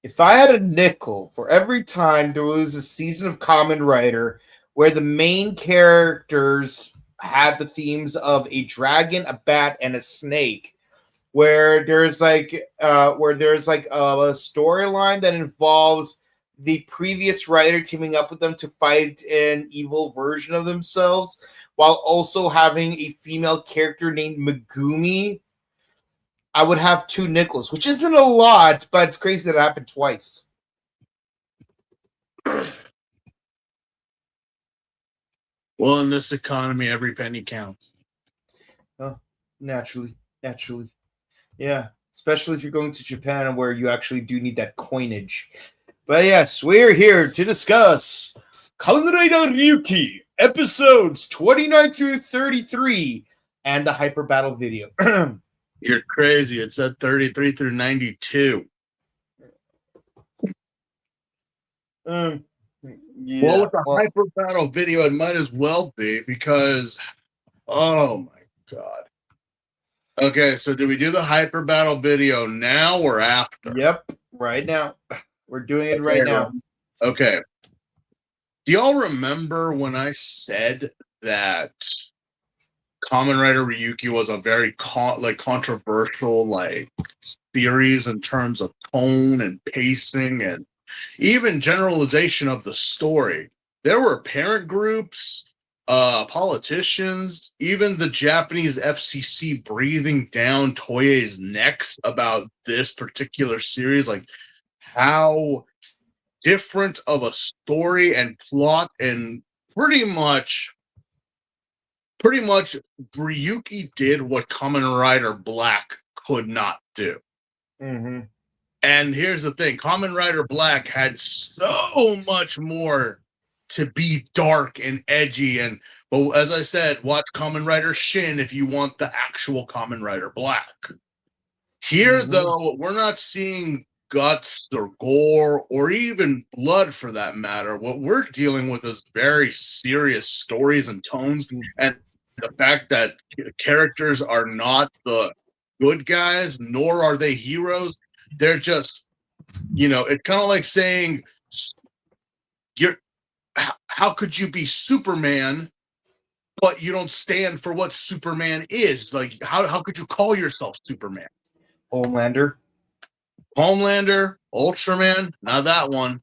If I had a nickel for every time there was a season of Kamen Rider where the main characters had the themes of a dragon, a bat, and a snake, where there's like a storyline that involves the previous writer teaming up with them to fight an evil version of themselves, while also having a female character named Megumi, I would have two nickels, which isn't a lot, but it's crazy that it happened twice. Well, in this economy, every penny counts. Oh, naturally. Yeah, especially if you're going to Japan where you actually do need that coinage. But yes, we're here to discuss Kamen Rider Ryuki, episodes 29 through 33, and the Hyper Battle video. You're crazy. It said 33 through 92. Yeah, well, with the Hyper Battle video, it might as well be because, oh my god. Okay, so do we do the Hyper Battle video now or after? Yep, right now. We're doing it right now. Okay. Do y'all remember when I said that Kamen Rider Ryuki was a very controversial series in terms of tone and pacing and even generalization of the story? There were parent groups, politicians, even the Japanese FCC breathing down Toei's necks about this particular series, like how different of a story and plot, and pretty much Ryuki did what Kamen Rider Black could not do. Mm-hmm. And here's the thing, Kamen Rider Black had so much more to be dark and edgy, but as I said, watch Kamen Rider Shin if you want the actual Kamen Rider Black. Here, though, we're not seeing guts or gore or even blood for that matter. What we're dealing with is very serious stories and tones, and the fact that characters are not the good guys, nor are they heroes. They're just, it's kind of like saying, how could you be Superman, but you don't stand for what Superman is? Like, how could you call yourself Superman? Homelander, Ultraman, not that one.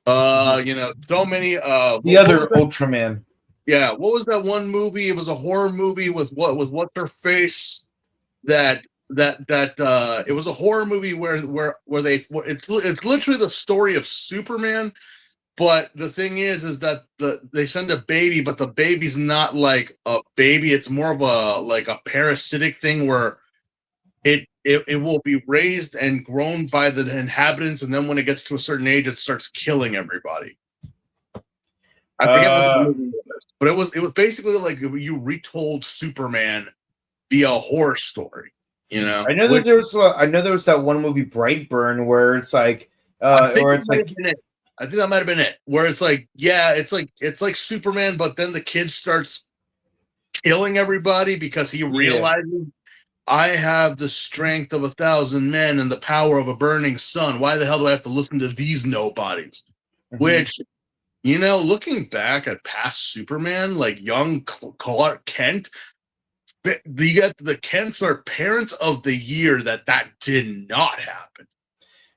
So many. The other Ultraman. Yeah, what was that one movie? It was a horror movie with what's her face? That it was a horror movie where it's literally the story of Superman, but the thing is that they send a baby, but the baby's not like a baby. It's more of a parasitic thing where it will be raised and grown by the inhabitants, and then when it gets to a certain age, it starts killing everybody. I forget what the movie was, but it was basically like you retold Superman via a horror story. I know that there was that one movie Brightburn where it's like I think that might have been it, where it's like, yeah, it's like Superman, but then the kid starts killing everybody because he realizes, I have the strength of 1,000 men and the power of a burning sun. Why the hell do I have to listen to these nobodies? Mm-hmm. Which, looking back at past Superman, like young Clark Kent, the Kents are parents of the year that did not happen.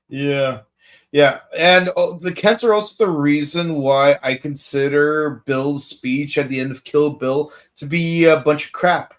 Yeah. And the Kents are also the reason why I consider Bill's speech at the end of Kill Bill to be a bunch of crap.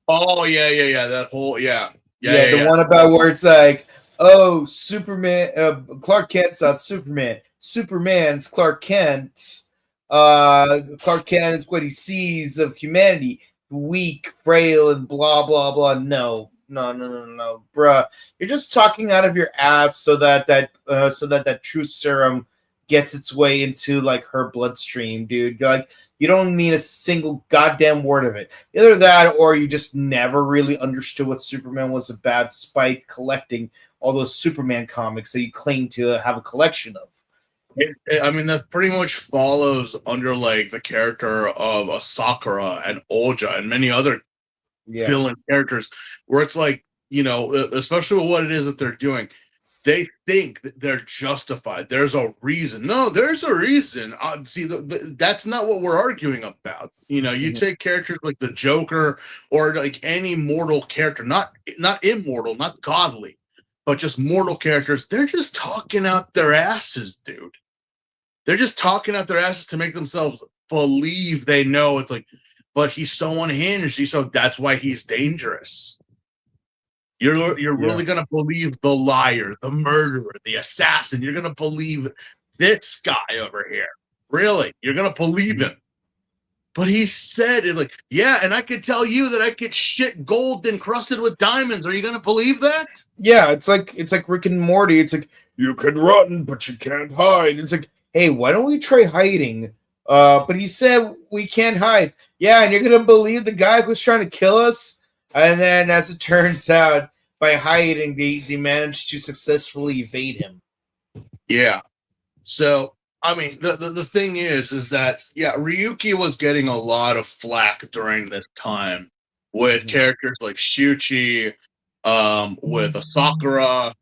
Oh, yeah. That whole, the one about where it's like, oh, Superman, Clark Kent's not Superman. Superman's Clark Kent. Clark Kent is what he sees of humanity. Weak, frail, and blah, blah, blah. No, bruh. You're just talking out of your ass so that truth serum gets its way into like her bloodstream, dude. Like, you don't mean a single goddamn word of it. Either that or you just never really understood what Superman was about, despite collecting all those Superman comics that you claim to have a collection of. That pretty much follows under like the character of Sakura and Olja and many other villain characters, where it's like, especially with what it is that they're doing. they think that they're justified. There's a reason. No, there's a reason. See, that's not what we're arguing about. You take characters like the Joker or like any mortal character, not immortal, not godly, but just mortal characters. They're just talking out their asses, dude. They're just talking out their asses to make themselves believe they know. It's like, but he's so unhinged. So that's why he's dangerous. You're really gonna believe the liar, the murderer, the assassin. You're gonna believe this guy over here. Really, you're gonna believe him. But he said it like, yeah, and I could tell you that I get shit gold encrusted with diamonds. Are you gonna believe that? Yeah, it's like Rick and Morty. It's like you can run, but you can't hide. It's like, hey, why don't we try hiding? But he said we can't hide. Yeah, and you're gonna believe the guy who's trying to kill us? And then, as it turns out, by hiding, they managed to successfully evade him. Yeah. So, I mean, the thing is that, yeah, Ryuki was getting a lot of flack during this time with characters like Shuchi, with Sakura,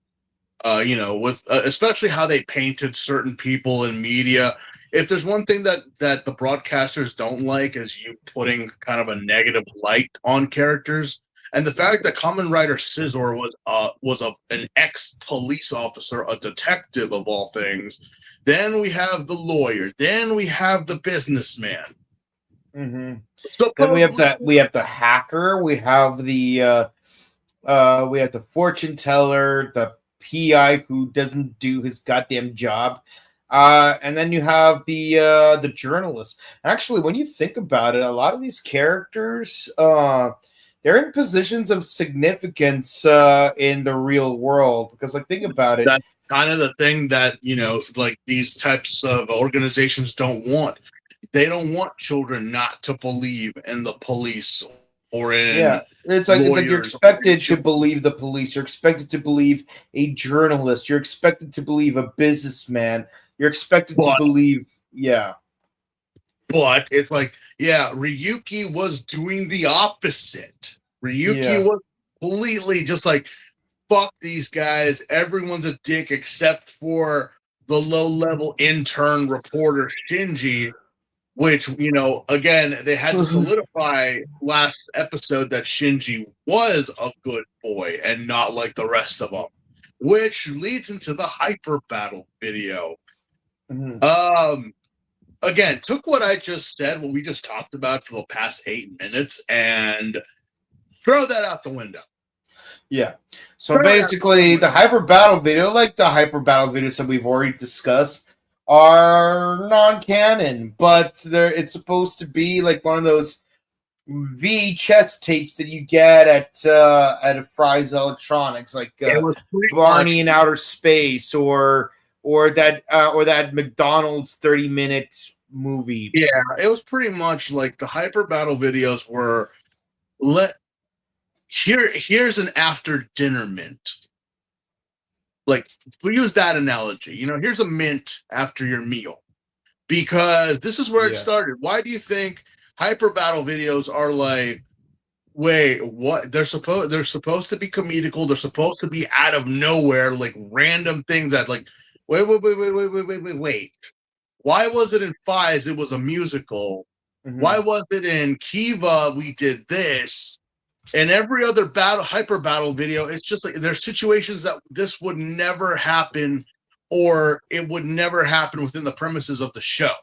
with especially how they painted certain people in media. If there's one thing that the broadcasters don't like is you putting kind of a negative light on characters. And the fact that Kamen Rider Scizor was an ex-police officer, a detective of all things. Then we have the lawyer. Then we have the businessman. Mm-hmm. Then we have the hacker. We have the fortune teller, the PI who doesn't do his goddamn job. And then you have the journalist. Actually, when you think about it, a lot of these characters, they're in positions of significance in the real world. Because, like, think about it. That's kind of the thing that, like these types of organizations don't want. They don't want children not to believe in the police or in. Yeah, it's like you're expected to believe the police. You're expected to believe a journalist. You're expected to believe a businessman. You're expected to believe, yeah. But it's like, yeah, Ryuki was doing the opposite. Ryuki was completely just like, fuck these guys. Everyone's a dick except for the low-level intern reporter Shinji, which, again, they had to solidify last episode that Shinji was a good boy and not like the rest of them, which leads into the hyper battle video. Mm-hmm. Again, took what I just said, what we just talked about for the past 8 minutes, and throw that out the window. Yeah. So basically, the hyper battle video, like the hyper battle videos that we've already discussed, are non-canon, but it's supposed to be like one of those VHS tapes that you get at Fry's Electronics, like Barney in Outer Space, or that McDonald's 30-minute movie. Yeah, it was pretty much like the hyper battle videos were here's an after dinner mint. Like, we use that analogy. Here's a mint after your meal. Because this is where it started. Why do you think hyper battle videos are like, wait, what? They're supposed to be comedical. They're supposed to be out of nowhere, like random things that like, wait. Why was it in Fies it was a musical? Mm-hmm. Why was it in Kiva we did this? And every other hyper battle video, it's just like there's situations that this would never happen, or it would never happen within the premises of the show.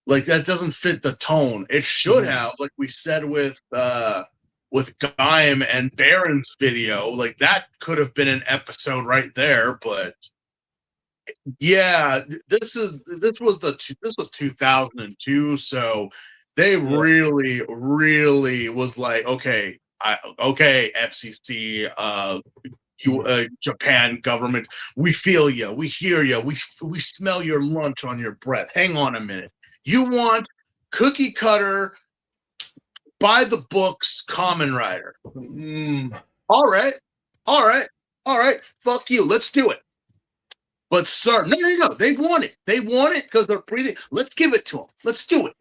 Like, that doesn't fit the tone. It should have, like we said with Gaim and Baron's video, like that could have been an episode right there. But yeah, this was 2002, so they really, really was like, okay, FCC, Japan government, we feel you, we hear you, we smell your lunch on your breath. Hang on a minute, you want cookie cutter, by the books Kamen Rider? All right, fuck you, let's do it. But sir, no, they want it because they're breathing. Let's give it to them. Let's do it.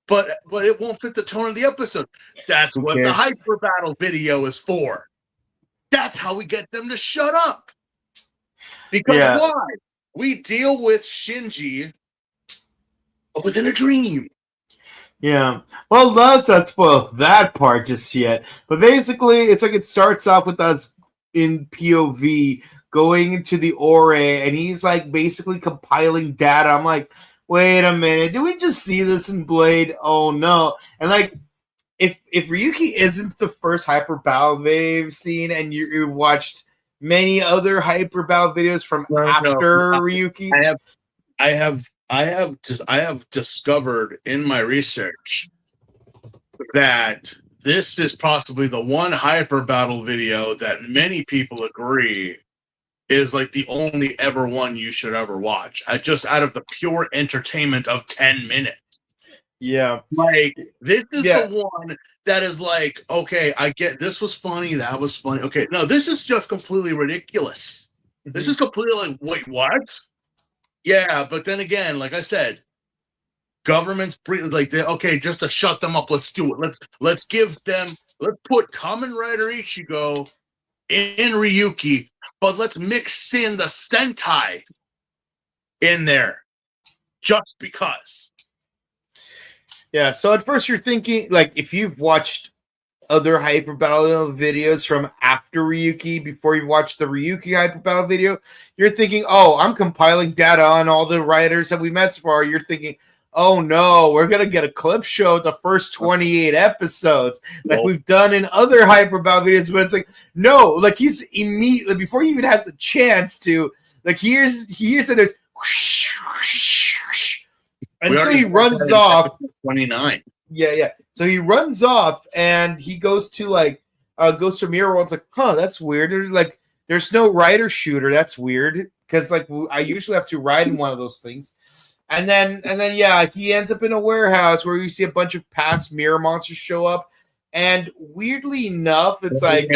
But it won't fit the tone of the episode. That's what the hyper battle video is for. That's how we get them to shut up. Because why? We deal with Shinji within a dream. Yeah. Well, let's not spoil that part just yet. But basically, it's like it starts off with us in POV going into the Ore, and he's like basically compiling data. I'm like, wait a minute, did we just see this in Blade? Oh no. And like, if Ryuki isn't the first hyper battle video scene, and you watched many other hyper battle videos from after Ryuki, I have discovered in my research that this is possibly the one hyper battle video that many people agree is like the only ever one you should ever watch. Just out of the pure entertainment of 10 minutes. Yeah. Like, this is the one that is like, okay, I get this was funny, that was funny. Okay, no, this is just completely ridiculous. Mm-hmm. This is completely like, wait, what? Yeah, but then again, like I said, governments like okay, just to shut them up, let's do it. Let's put Kamen Rider Ichigo in Ryuki, but let's mix in the Sentai in there just because. Yeah, so at first you're thinking, like, if you've watched other hyper battle videos from after Ryuki, before you watch the Ryuki hyper battle video, you're thinking, oh, I'm compiling data on all the writers that we met so far. You're thinking, oh no, we're gonna get a clip show of the first 28 episodes like we've done in other hyper battle videos. But it's like, no, like he's immediately before he even has a chance to, like, he hears that there's and so he runs off. 29. Yeah. So he runs off and he goes to Mirror World. It's like, huh, that's weird. Like, there's no rider shooter. That's weird because like I usually have to ride in one of those things. And then he ends up in a warehouse where you see a bunch of past mirror monsters show up. And weirdly enough, it's like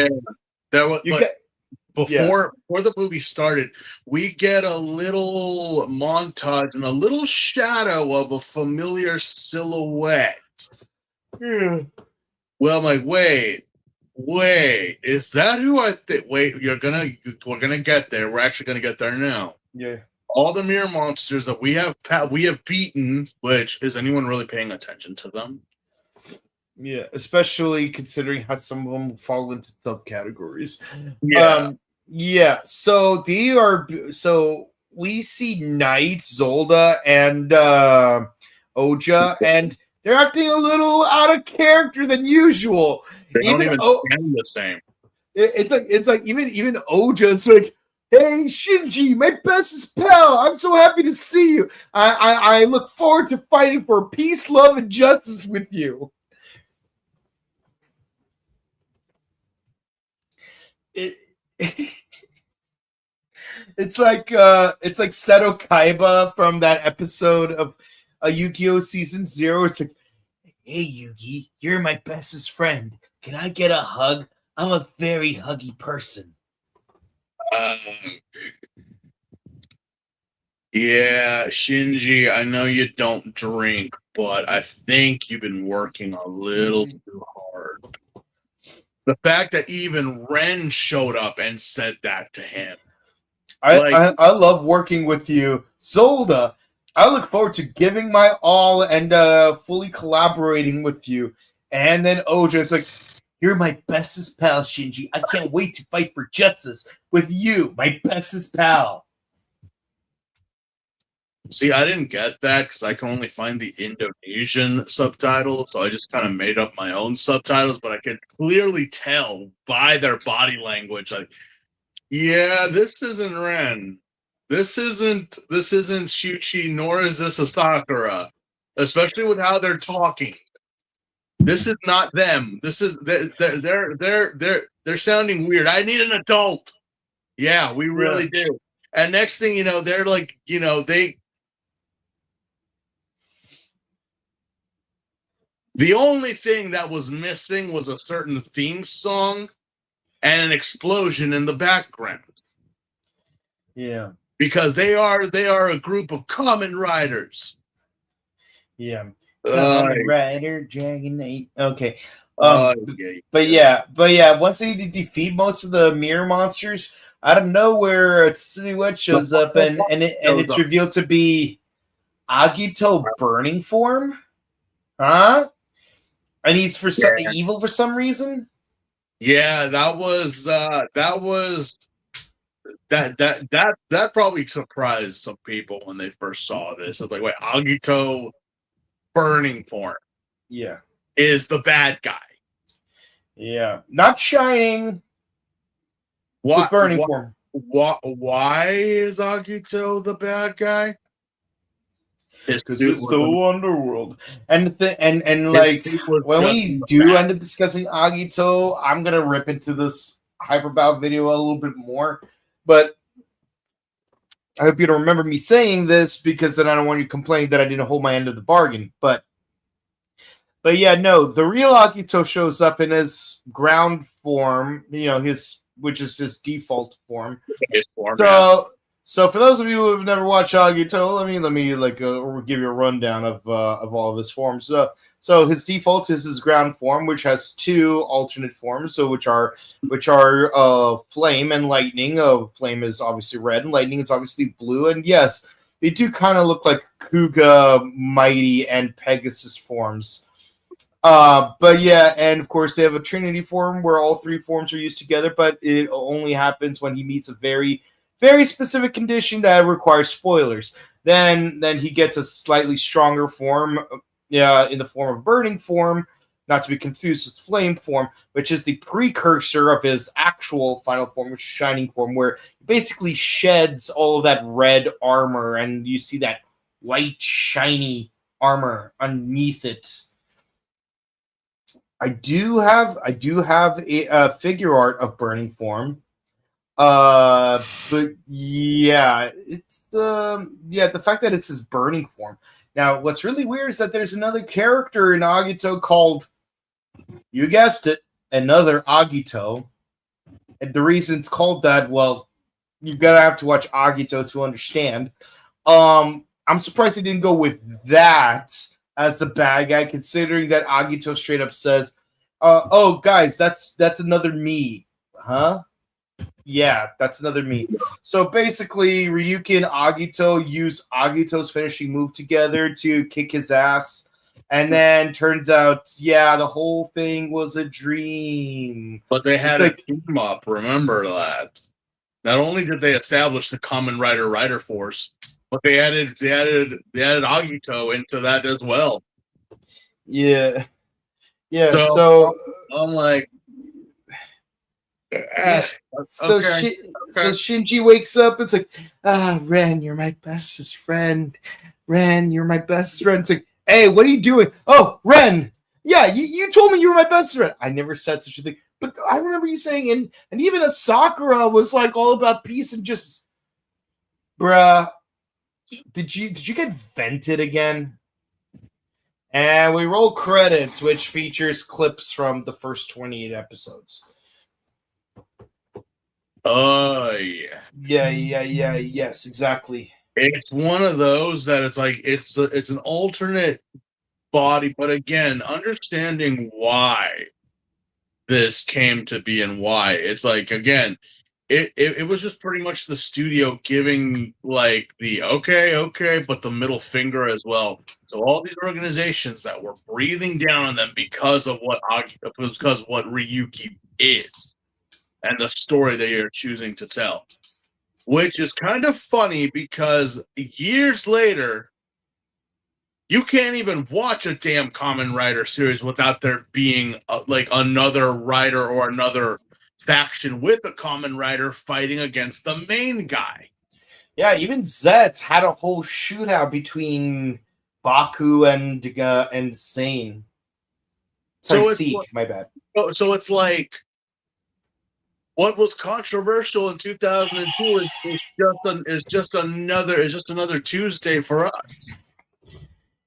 before the movie started, we get a little montage and a little shadow of a familiar silhouette. Yeah. Well, I'm like, wait, is that who I think? Wait, we're gonna get there. We're actually gonna get there now. Yeah. All the mirror monsters that we have beaten. Which, is anyone really paying attention to them? Yeah, especially considering how some of them fall into subcategories. Yeah. So we see Knight, Zolda, and Oja, and they're acting a little out of character than usual. They don't even sound the same. It's like even Oja's like, hey Shinji, my bestest pal, I'm so happy to see you. I look forward to fighting for peace, love, and justice with you. It's like Seto Kaiba from that episode of Yu-Gi-Oh! Season 0. It's like, hey Yugi, you're my bestest friend. Can I get a hug? I'm a very huggy person. Yeah, Shinji, I know you don't drink, but I think you've been working a little too hard. The fact that even Ren showed up and said that to him. I love working with you. Zolda, I look forward to giving my all and fully collaborating with you. And then Oja, it's like, you're my bestest pal, Shinji. I can't wait to fight for justice with you, my bestest pal. See, I didn't get that because I can only find the Indonesian subtitle, so I just kind of made up my own subtitles, but I could clearly tell by their body language, like, yeah, this isn't Ren. This isn't Shuchi, nor is this a Sakura. Especially with how they're talking. This is not them. This is they're sounding weird. I need an adult. Yeah, we really do. And next thing you know, they're like, the only thing that was missing was a certain theme song and an explosion in the background. Yeah. Because they are a group of Kamen Riders. Yeah. Kamen Rider, Dragon Knight. Okay. But yeah, once they defeat most of the mirror monsters, out of nowhere, a silhouette shows up, and it's revealed to be Agito burning form, huh? And he's evil for some reason. Yeah, that probably surprised some people when they first saw this. It's like, wait, Agito burning form, is the bad guy. Yeah, not shining. What burning form? Why is Agito the bad guy? Because it's the underworld, and like when we do end up discussing Agito, I'm gonna rip into this Hyperbout video a little bit more. But I hope you don't remember me saying this, because then I don't want you to complain that I didn't hold my end of the bargain. But yeah, no, the real Agito shows up in his ground form, which is his default form. So for those of you who have never watched Agito, let me give you a rundown of all of his forms. So his default is his ground form, which has two alternate forms, so which are flame and lightning. Flame is obviously red, and lightning is obviously blue. And yes, they do kind of look like Kuga, Mighty, and Pegasus forms. But yeah, and of course they have a Trinity form where all three forms are used together, but it only happens when he meets a very, very specific condition that requires spoilers. Then he gets a slightly stronger form, in the form of burning form, not to be confused with flame form, which is the precursor of his actual final form, which is shining form, where he basically sheds all of that red armor, and you see that white shiny armor underneath it. I do have a figure art of burning form. But yeah, it's the fact that it's his burning form. Now, what's really weird is that there's another character in Agito called, you guessed it, another Agito. And the reason it's called that, well, you're gonna have to watch Agito to understand. I'm surprised they didn't go with that as the bad guy, considering that Agito straight up says, "Oh, guys, that's another me, huh?" Yeah, that's another me. So basically, Ryuki and Agito use Agito's finishing move together to kick his ass. And then turns out, the whole thing was a dream. But they had a team up, remember that. Not only did they establish the Kamen Rider Force, but they added Agito into that as well. Yeah. Yeah, so I'm like, so Shinji wakes up. It's like, Ren, you're my bestest friend. Ren, you're my bestest friend. It's like, hey, what are you doing? Oh, Ren, yeah, you told me you were my best friend. I never said such a thing, but I remember you saying, and even a Sakura was like all about peace and just, bruh. Did you get vented again? And we roll credits, which features clips from the first 28 episodes. Oh, yeah. Yes, exactly. It's one of those that it's like, it's an alternate body, but again, understanding why this came to be and why. It's like, again, it was just pretty much the studio giving like the okay, but the middle finger as well. So all these organizations that were breathing down on them because of what Ryuki is and the story they are choosing to tell, which is kind of funny because years later, you can't even watch a damn Kamen Rider series without there being like another rider or another faction with a Kamen Rider fighting against the main guy. Yeah, even Zets had a whole shootout between Baku and Sane. My bad. So it's like, what was controversial in 2002 is just another Tuesday for us.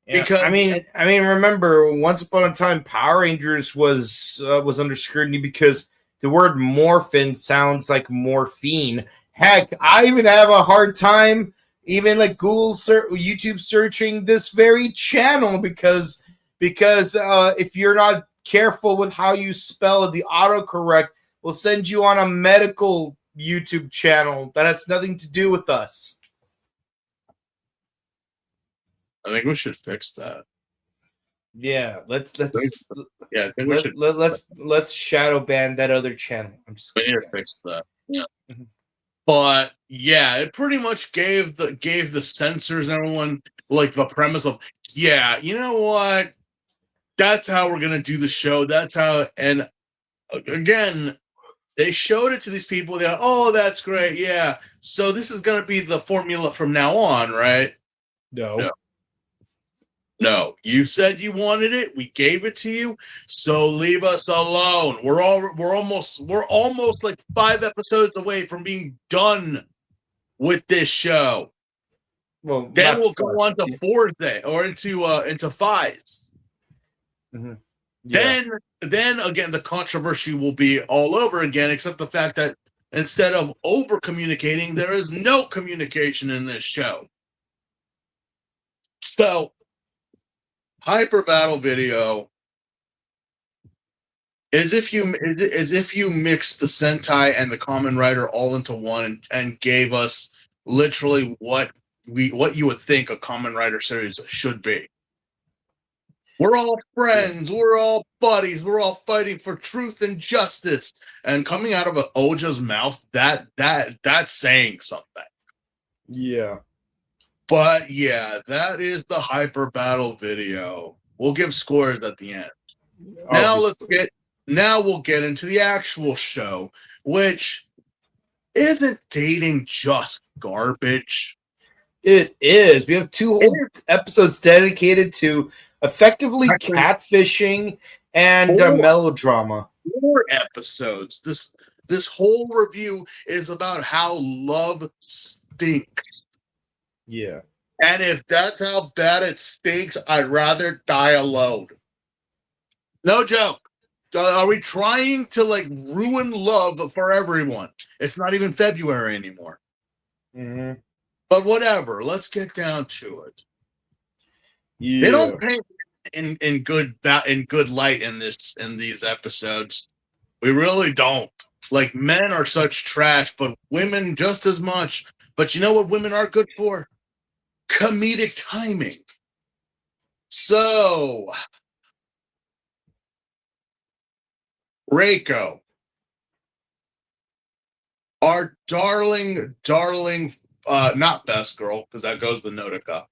Yeah, because I mean, remember, once upon a time, Power Rangers was under scrutiny because the word morphin sounds like morphine. Heck, I even have a hard time even like YouTube searching this very channel because if you're not careful with how you spell it, the autocorrect will send you on a medical YouTube channel. That has nothing to do with us. I think we should fix that. Yeah, let's Yeah, I think we should. let's shadow ban that other channel. I'm just We need kidding, to fix that. Yeah. Mhm. But yeah, it pretty much gave the censors and everyone like the premise of, yeah, you know what? That's how we're gonna do the show. That's how. And again, they showed it to these people. They're like, oh, that's great. Yeah. So this is gonna be the formula from now on, right? No. No, you said you wanted it. We gave it to you. So leave us alone. We're almost like 5 episodes away from being done with this show. Well, Then we'll go on to 4th or into 5s. Mm-hmm. Yeah. Then again, the controversy will be all over again, except the fact that instead of over communicating, there is no communication in this show. So, Hyper Battle Video is if you mix the Sentai and the Kamen Rider all into one and gave us literally what you would think a Kamen Rider series should be. We're all friends. We're all buddies. We're all fighting for truth and justice. And coming out of an Oja's mouth, that's saying something. Yeah. But yeah, that is the Hyper Battle Video. We'll give scores at the end. Now we'll get into the actual show, which isn't dating just garbage. It is. We have 2 whole episodes dedicated to effectively catfishing and melodrama. 4 episodes. This whole review is about how love stinks. Yeah. And if that's how bad it stinks, I'd rather die alone. No joke. Are we trying to like ruin love for everyone? It's not even February anymore. Mm-hmm. But whatever. Let's get down to it. Yeah. They don't paint in good light in these episodes. We really don't. Like, men are such trash, but women just as much. But you know what women are good for? Comedic timing. So, Reiko, our darling, not best girl, because that goes to Nodoka,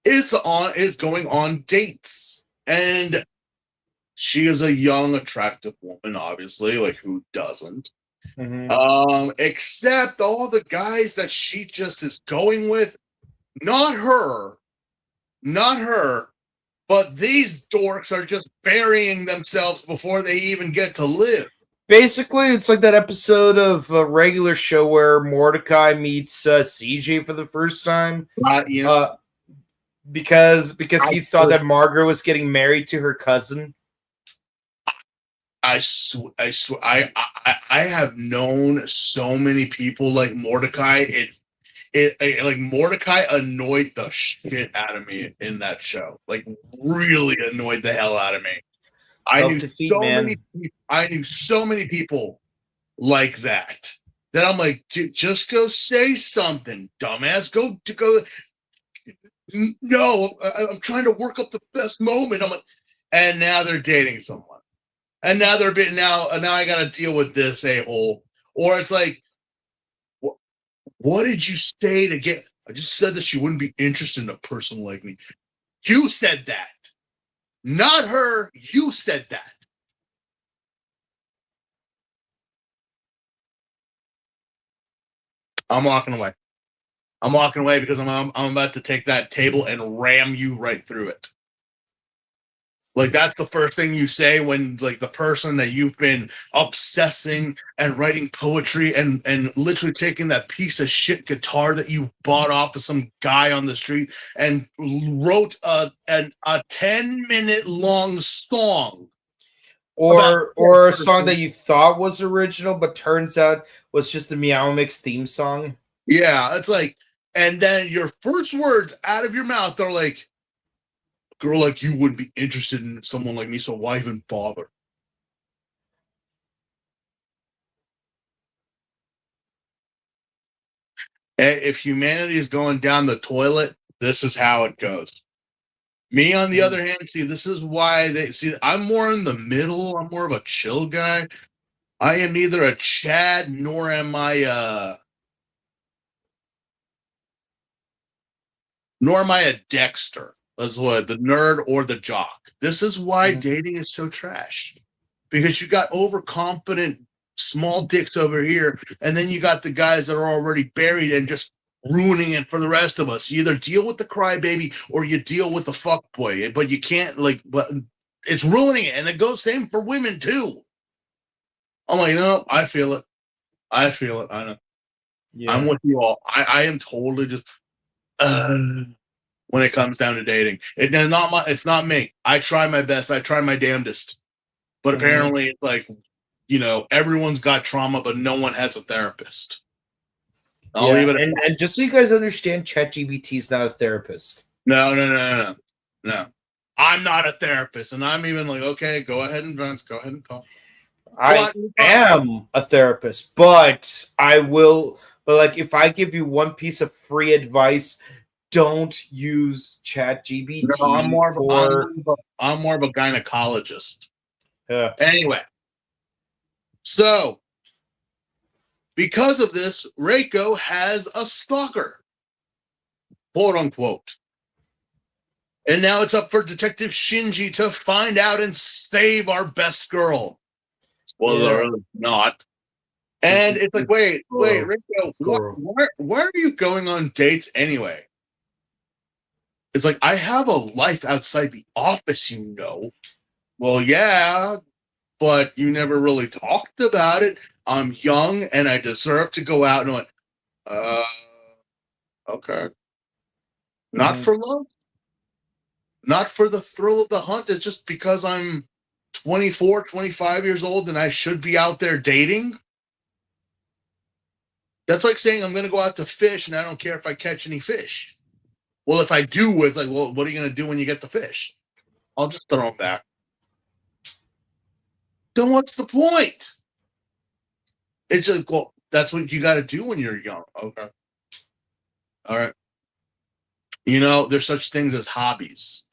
is going on dates. And she is a young, attractive woman, obviously. Like, who doesn't? Mm-hmm. Except all the guys that she just is going with, not her, but these dorks are just burying themselves before they even get to live. Basically, it's like that episode of a regular show where Mordecai meets CJ for the first time. Because he thought that Margaret was getting married to her cousin. I swear, I have known so many people like Mordecai. It like Mordecai annoyed the shit out of me in that show. Like, really annoyed the hell out of me. I knew so many people like that I'm like, just go say something, dumbass. Go. No, I'm trying to work up the best moment. I'm like, and now they're dating someone. And now now I got to deal with this a-hole. Or it's like, what did you say to get? I just said that she wouldn't be interested in a person like me. You said that. Not her. You said that. I'm walking away. I'm walking away because I'm about to take that table and ram you right through it. Like, that's the first thing you say when, like, the person that you've been obsessing and writing poetry and literally taking that piece of shit guitar that you bought off of some guy on the street and wrote a 10-minute long song. Or a song that you thought was original, but turns out was just the Meow Mix theme song. Yeah, it's like, and then your first words out of your mouth are like, girl like you wouldn't be interested in someone like me, so why even bother? If humanity is going down the toilet, this is how it goes. Me, on the other hand, see, this is why they see. I'm more in the middle. I'm more of a chill guy. I am neither a Chad nor am I a Dexter. That's what the nerd or the jock. This is why dating is so trash. Because you got overconfident small dicks over here, and then you got the guys that are already buried and just ruining it for the rest of us. You either deal with the crybaby or you deal with the fuckboy, but you can't but it's ruining it, and it goes same for women too. I'm like, no, I feel it. I feel it. I know. Yeah. I'm with you all. I am totally just when it comes down to dating. It's not me. I try my best. I try my damnedest. But apparently it's like, everyone's got trauma, but no one has a therapist. I'll leave it. And just so you guys understand, ChatGPT is not a therapist. No. I'm not a therapist, and I'm even like, okay, go ahead and vent. Go ahead and talk. I am a therapist, but I will. But like, if I give you one piece of free advice, don't use ChatGPT. No, I'm more of a gynecologist. Yeah. Anyway, so because of this, Reiko has a stalker, quote unquote. And now it's up for Detective Shinji to find out and save our best girl. Spoiler not. And it's like, wait, Reiko, where are you going on dates anyway? It's like, I have a life outside the office, Well, yeah, but you never really talked about it. I'm young and I deserve to go out. And I went, okay. Not for love. Not for the thrill of the hunt. It's just because I'm 24, 25 years old and I should be out there dating. That's like saying I'm going to go out to fish and I don't care if I catch any fish. Well, if I do, it's like, well, what are you going to do when you get the fish? I'll just throw them back. Then what's the point? It's like, well, that's what you got to do when you're young. Okay. All right. There's such things as hobbies.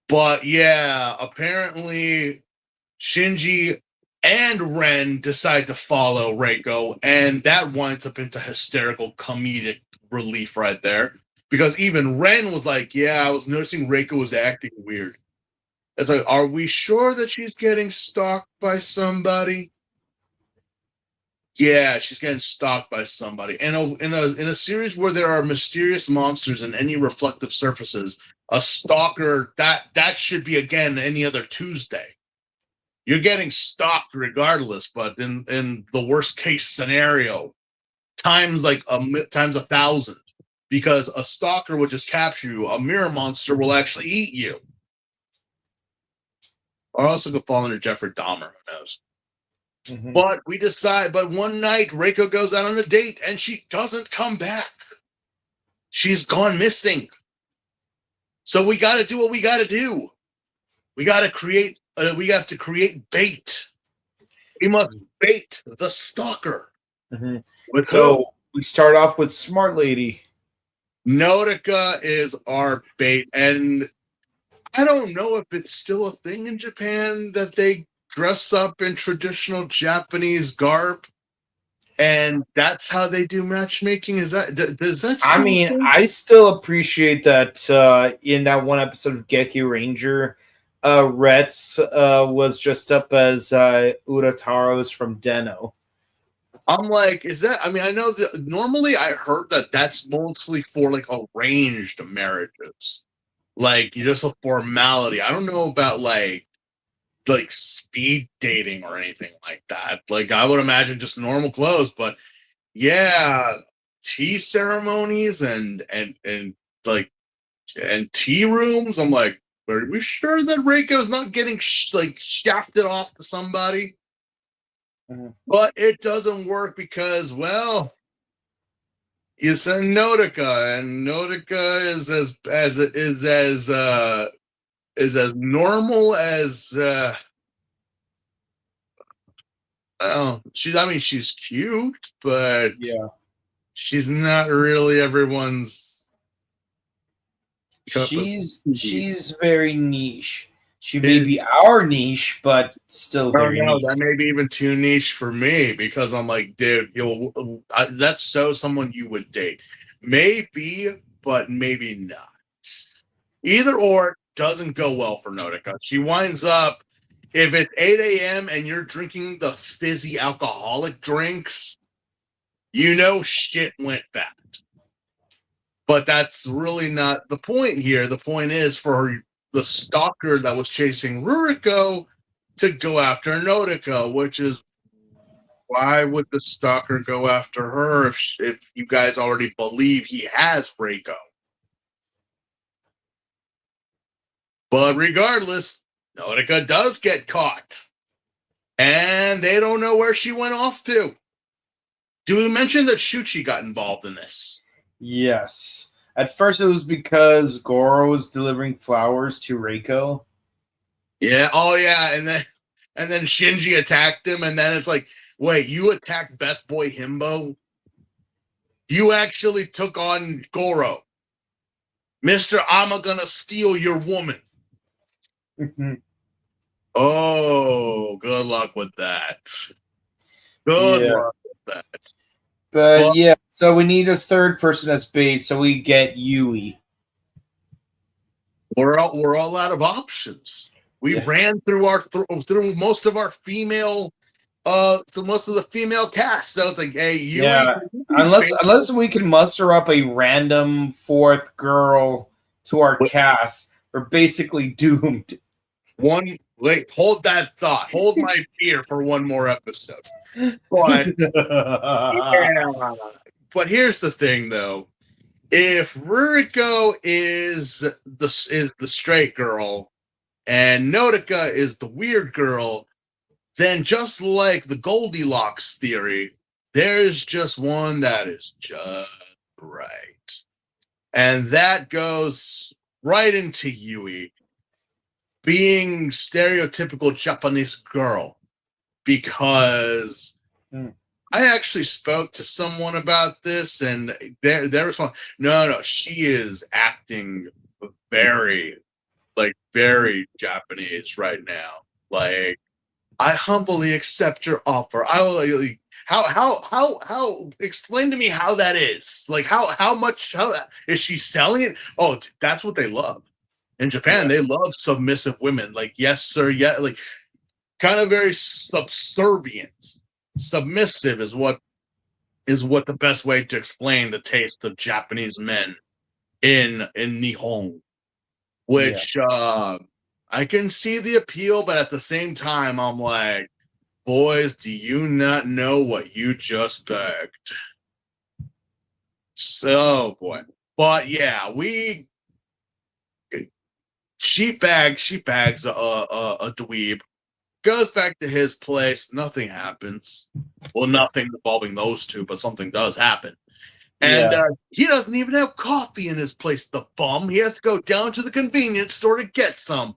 But yeah, apparently Shinji and Ren decide to follow Reiko, and that winds up into hysterical comedic relief right there. Because even Ren was like, yeah, I was noticing Reiko was acting weird. It's like, are we sure that she's getting stalked by somebody? Yeah, she's getting stalked by somebody. And in a series where there are mysterious monsters and any reflective surfaces, a stalker, that should be, again, any other Tuesday. You're getting stalked regardless, but in the worst case scenario, times 1,000, because a stalker will just capture you. A mirror monster will actually eat you. Or also could fall under Jeffrey Dahmer, who knows? But but one night Reiko goes out on a date and she doesn't come back. She's gone missing. So we got to do what we got to do. We got to create. We have to create bait. We must bait the stalker. So we start off with Smart Lady. Nodoka is our bait, and I don't know if it's still a thing in Japan that they dress up in traditional Japanese garb, and that's how they do matchmaking. Does that? I mean, I still appreciate that in that one episode of Geki Ranger, Retz was dressed up as Urataro's from Deno. I'm like, is that? I mean, I know that normally I heard that that's mostly for like arranged marriages, like just a formality. I don't know about like speed dating or anything like that. Like I would imagine just normal clothes, but yeah, tea ceremonies and tea rooms. I'm like, are we sure that Reiko's not getting shafted off to somebody? But it doesn't work because, well, you send Nodoka, and Nodoka is as normal as she's cute, but she's not really everyone's cup of tea. She's very niche. She may be our niche, but still very niche. That may be even too niche for me because I'm like, dude, that's someone you would date. Maybe, but maybe not. Either or doesn't go well for Notica. She winds up, if it's 8 a.m. and you're drinking the fizzy alcoholic drinks, you know shit went bad. But that's really not the point here. The point is for the stalker that was chasing Ruriko to go after Notica, which is why would the stalker go after her if you guys already believe he has Reiko? But regardless, Notica does get caught. And they don't know where she went off to. Do we mention that Shuchi got involved in this? Yes. At first, it was because Goro was delivering flowers to Reiko. Yeah. Oh, yeah. And then Shinji attacked him, and then it's like, wait, you attacked Best Boy Himbo? You actually took on Goro. Mr. I'm gonna steal your woman. Oh, good luck with that. Good luck with that. But yeah, so we need a third person as bait, so we get Yui. We're all out of options. We ran through through most of our female through most of the female cast. So it's like, hey, Yui. Yeah, unless we can muster up a random fourth girl to our cast, we're basically doomed. Hold that thought. Hold my fear for one more episode. But yeah. But here's the thing, though. If Ruriko is the straight girl and Notica is the weird girl, then just like the Goldilocks theory, there's just one that is just right. And that goes right into Yui being stereotypical Japanese girl, because I actually spoke to someone about this, and their response, no, she is acting very Japanese right now. Like, I humbly accept your offer. I will. How? Explain to me how that is. Like, how is she selling it? Oh, that's what they love. In Japan, they love submissive women. Like, yes, sir, yeah, like kind of very subservient. Submissive is what the best way to explain the taste of Japanese men in Nihon. Which I can see the appeal, but at the same time, I'm like, boys, do you not know what you just begged? So, boy. But yeah, she bags a dweeb, goes back to his place, nothing happens. Well, nothing involving those two, but something does happen. And he doesn't even have coffee in his place, the bum. He has to go down to the convenience store to get some.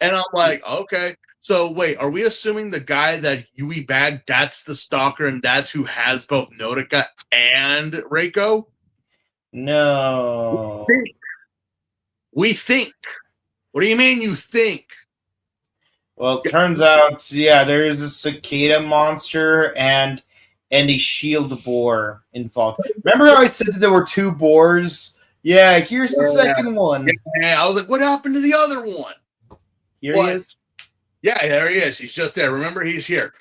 And I'm like, okay. So wait, are we assuming the guy that Yui bagged, that's the stalker, and that's who has both Notica and Reiko? No. We think. What do you mean you think? Well, it turns out, there is a cicada monster and a shield boar involved. Remember how I said that there were two boars? Yeah, here's the second one. Yeah, I was like, what happened to the other one? He is. Yeah, there he is. He's just there. Remember, he's here.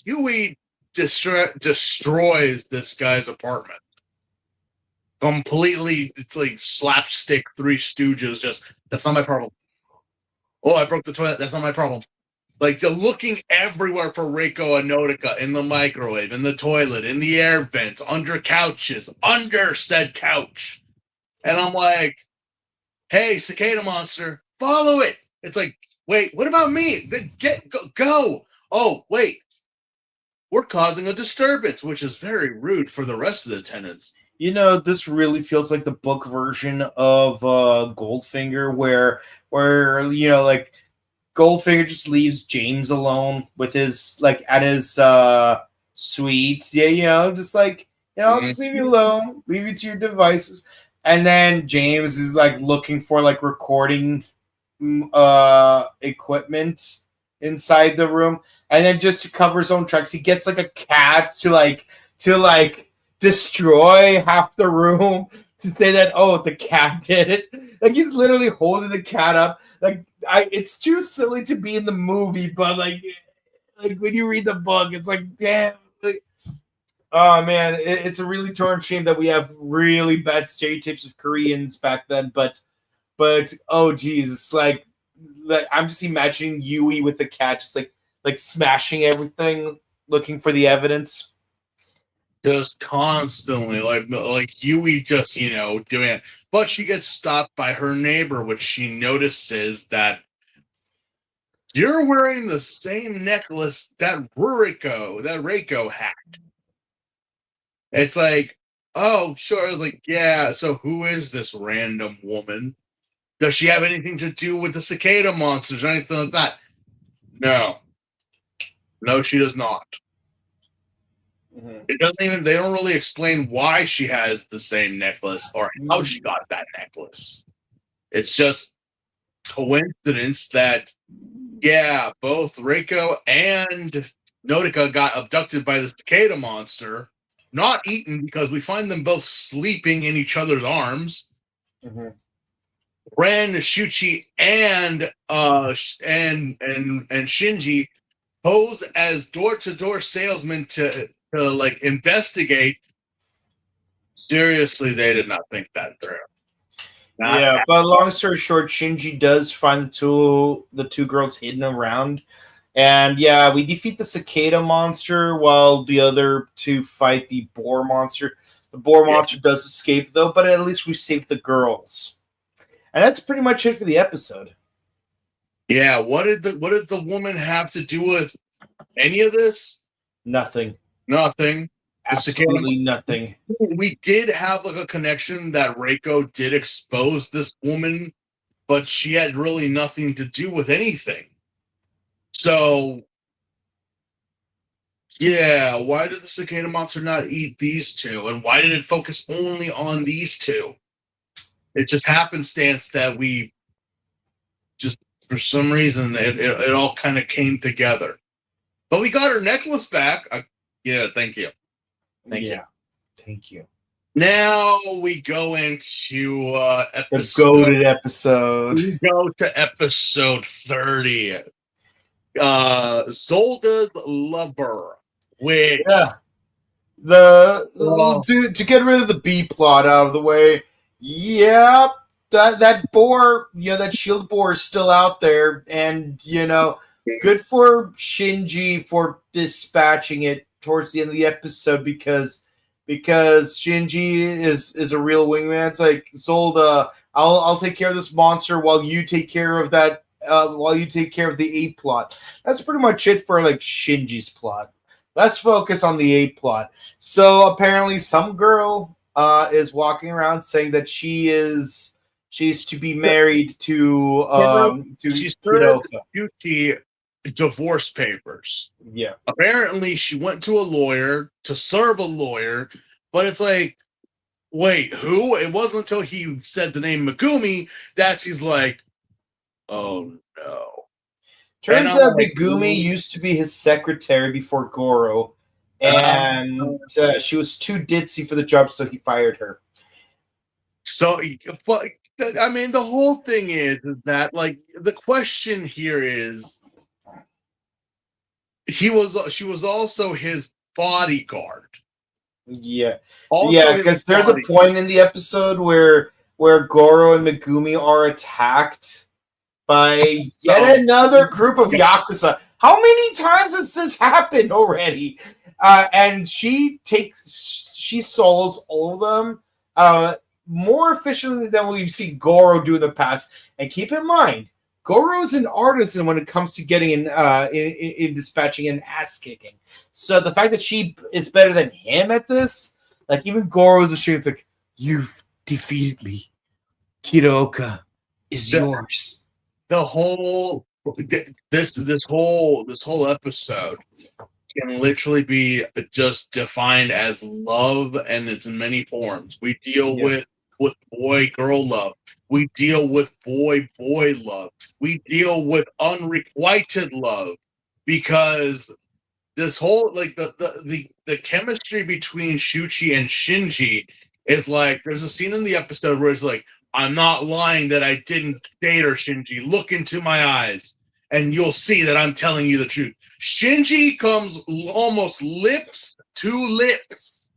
Huey destroys this guy's apartment. Completely, it's like slapstick Three Stooges. That's not my problem. Oh, I broke the toilet. That's not my problem. Like, they're looking everywhere for Reiko and Notica, in the microwave, in the toilet, in the air vents, under couches, under said couch. And I'm like, hey, cicada monster, follow it. It's like, wait, what about me? Go. Oh, wait. We're causing a disturbance, which is very rude for the rest of the tenants. You know, this really feels like the book version of Goldfinger, where like Goldfinger just leaves James alone with his at his suite. Yeah, just like, I'll just leave you alone, leave you to your devices. And then James is like looking for like recording equipment inside the room, and then just to cover his own tracks, he gets like a cat to destroy half the room to say that the cat did it. Like he's literally holding the cat up. Like it's too silly to be in the movie, but like when you read the book, it's like damn. Like, oh man, it's a really torn shame that we have really bad stereotypes of Koreans back then. But oh Jesus, like I'm just imagining Yui with the cat, just like smashing everything, looking for the evidence. Just constantly, like Yui, just doing it. But she gets stopped by her neighbor, which she notices that you're wearing the same necklace that Reiko had. It's like, oh, sure. It's like, yeah. So who is this random woman? Does she have anything to do with the cicada monsters or anything like that? No, she does not. It doesn't even. They don't really explain why she has the same necklace or how she got that necklace. It's just coincidence that, yeah, both Reiko and Notica got abducted by the cicada monster, not eaten because we find them both sleeping in each other's arms. Ren, Shuchi, and Shinji pose as door-to-door salesmen to like investigate. Seriously, they did not think that through. But long story short, Shinji does find the two girls hidden around, and we defeat the cicada monster while the other two fight the boar monster. The boar monster does escape though, but at least we saved the girls, and that's pretty much it for the episode. Yeah, what did the woman have to do with any of this? Nothing. Absolutely nothing. We did have like a connection that Reiko did expose this woman, but she had really nothing to do with anything. So, yeah, why did the cicada monster not eat these two? And why did it focus only on these two? It just happenstance that we just, for some reason, it all kind of came together. But we got her necklace back. Thank you. Thank you. Now we go into the goated episode. We go to episode 30. Zolda's Lover. Which, to get rid of the B plot out of the way. Yeah, that boar, that shield boar is still out there, and good for Shinji for dispatching it towards the end of the episode because Shinji is a real wingman. It's like, Zolda, I'll take care of this monster while you take care of that. While you take care of the A plot. That's pretty much it for like Shinji's plot. Let's focus on the A plot. So apparently, some girl is walking around saying that she's to be married to Hiroka. Divorce papers. Yeah. Apparently, she went to a lawyer to serve a lawyer, but it's like, wait, who? It wasn't until he said the name Megumi that she's like, oh no. Turns out Megumi used to be his secretary before Goro, and she was too ditzy for the job, so he fired her. So, but I mean, the whole thing is that, like, the question here is, she was also his bodyguard. Yeah, because there's a point in the episode where Goro and Megumi are attacked by yet another group of Yakuza. How many times has this happened already? And she solos all of them more efficiently than we've seen Goro do in the past. And keep in mind, Goro's an artisan when it comes to getting in dispatching and ass kicking. So the fact that she is better than him at this, like even Goro's ashamed. It's like, you've defeated me. Hiroka is yours. The whole this whole episode can literally be just defined as love, and it's in many forms. We deal with boy girl love. We deal with boy love. We deal with unrequited love, because this whole like the chemistry between Shuchi and Shinji is like, there's a scene in the episode where it's like, I'm not lying that I didn't date her, Shinji. Look into my eyes and you'll see that I'm telling you the truth. Shinji comes almost lips to lips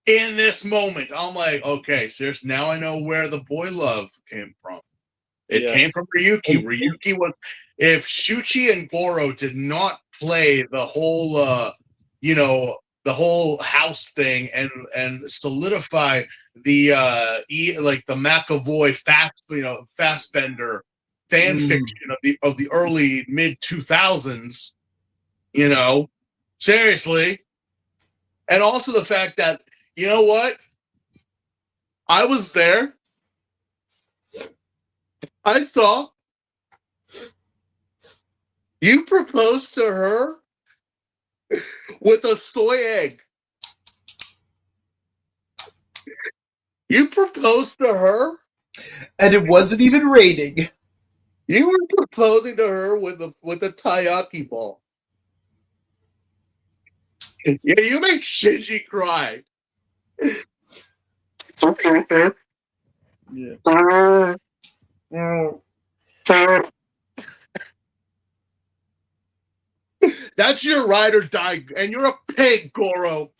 in this moment. I'm like, okay, seriously, now I know where the boy love came from. It came from Ryuki. Ryuki was, if Shuchi and Goro did not play the whole the whole house thing and solidify the like the McAvoy Fastbender fan fiction of the early mid 2000s, seriously. And also the fact that, you know what? I was there. I saw you proposed to her with a soy egg. You proposed to her, and it wasn't even raining. You were proposing to her with a taiyaki ball. Yeah, you make Shinji cry. Yeah. That's your ride or die, and you're a pig, Goro.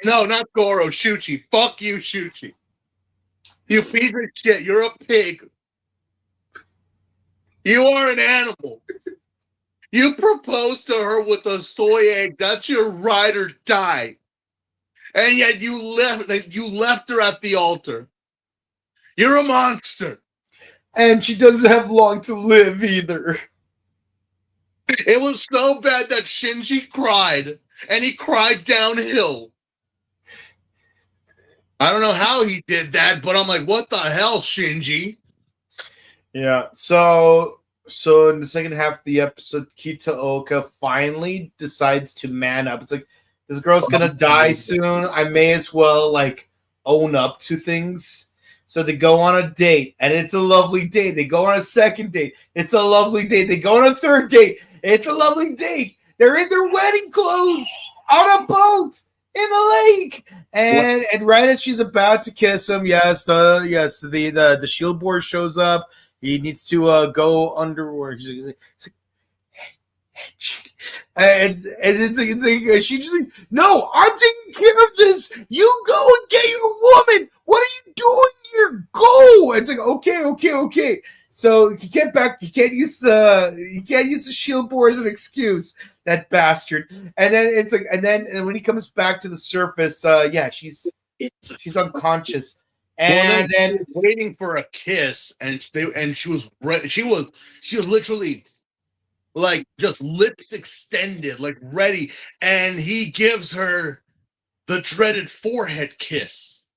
No, not Goro, Shuchi. Fuck you, Shuchi. You piece of shit. You're a pig. You are an animal. You proposed to her with a soy egg. That's your ride or die. And yet you left her at the altar. You're a monster. And she doesn't have long to live either. It was so bad that Shinji cried, and he cried downhill. I don't know how he did that, but I'm like, what the hell, Shinji? Yeah, so in the second half of the episode, Kitaoka finally decides to man up. It's like, this girl's gonna die soon. I may as well, own up to things. So they go on a date, and it's a lovely date. They go on a second date. It's a lovely date. They go on a third date. It's a lovely date. They're in their wedding clothes on a boat in the lake. And right as she's about to kiss him, the shield board shows up. He needs to go underwater. He's like, and it's like she just like, no, I'm taking care of this. You go and get your woman. What are you doing here? Go. It's like, okay. So he can't use the shield board as an excuse. That bastard. And then it's like, and then when he comes back to the surface, she's unconscious. And then waiting for a kiss, and she was literally like just lips extended, like ready, and he gives her the dreaded forehead kiss,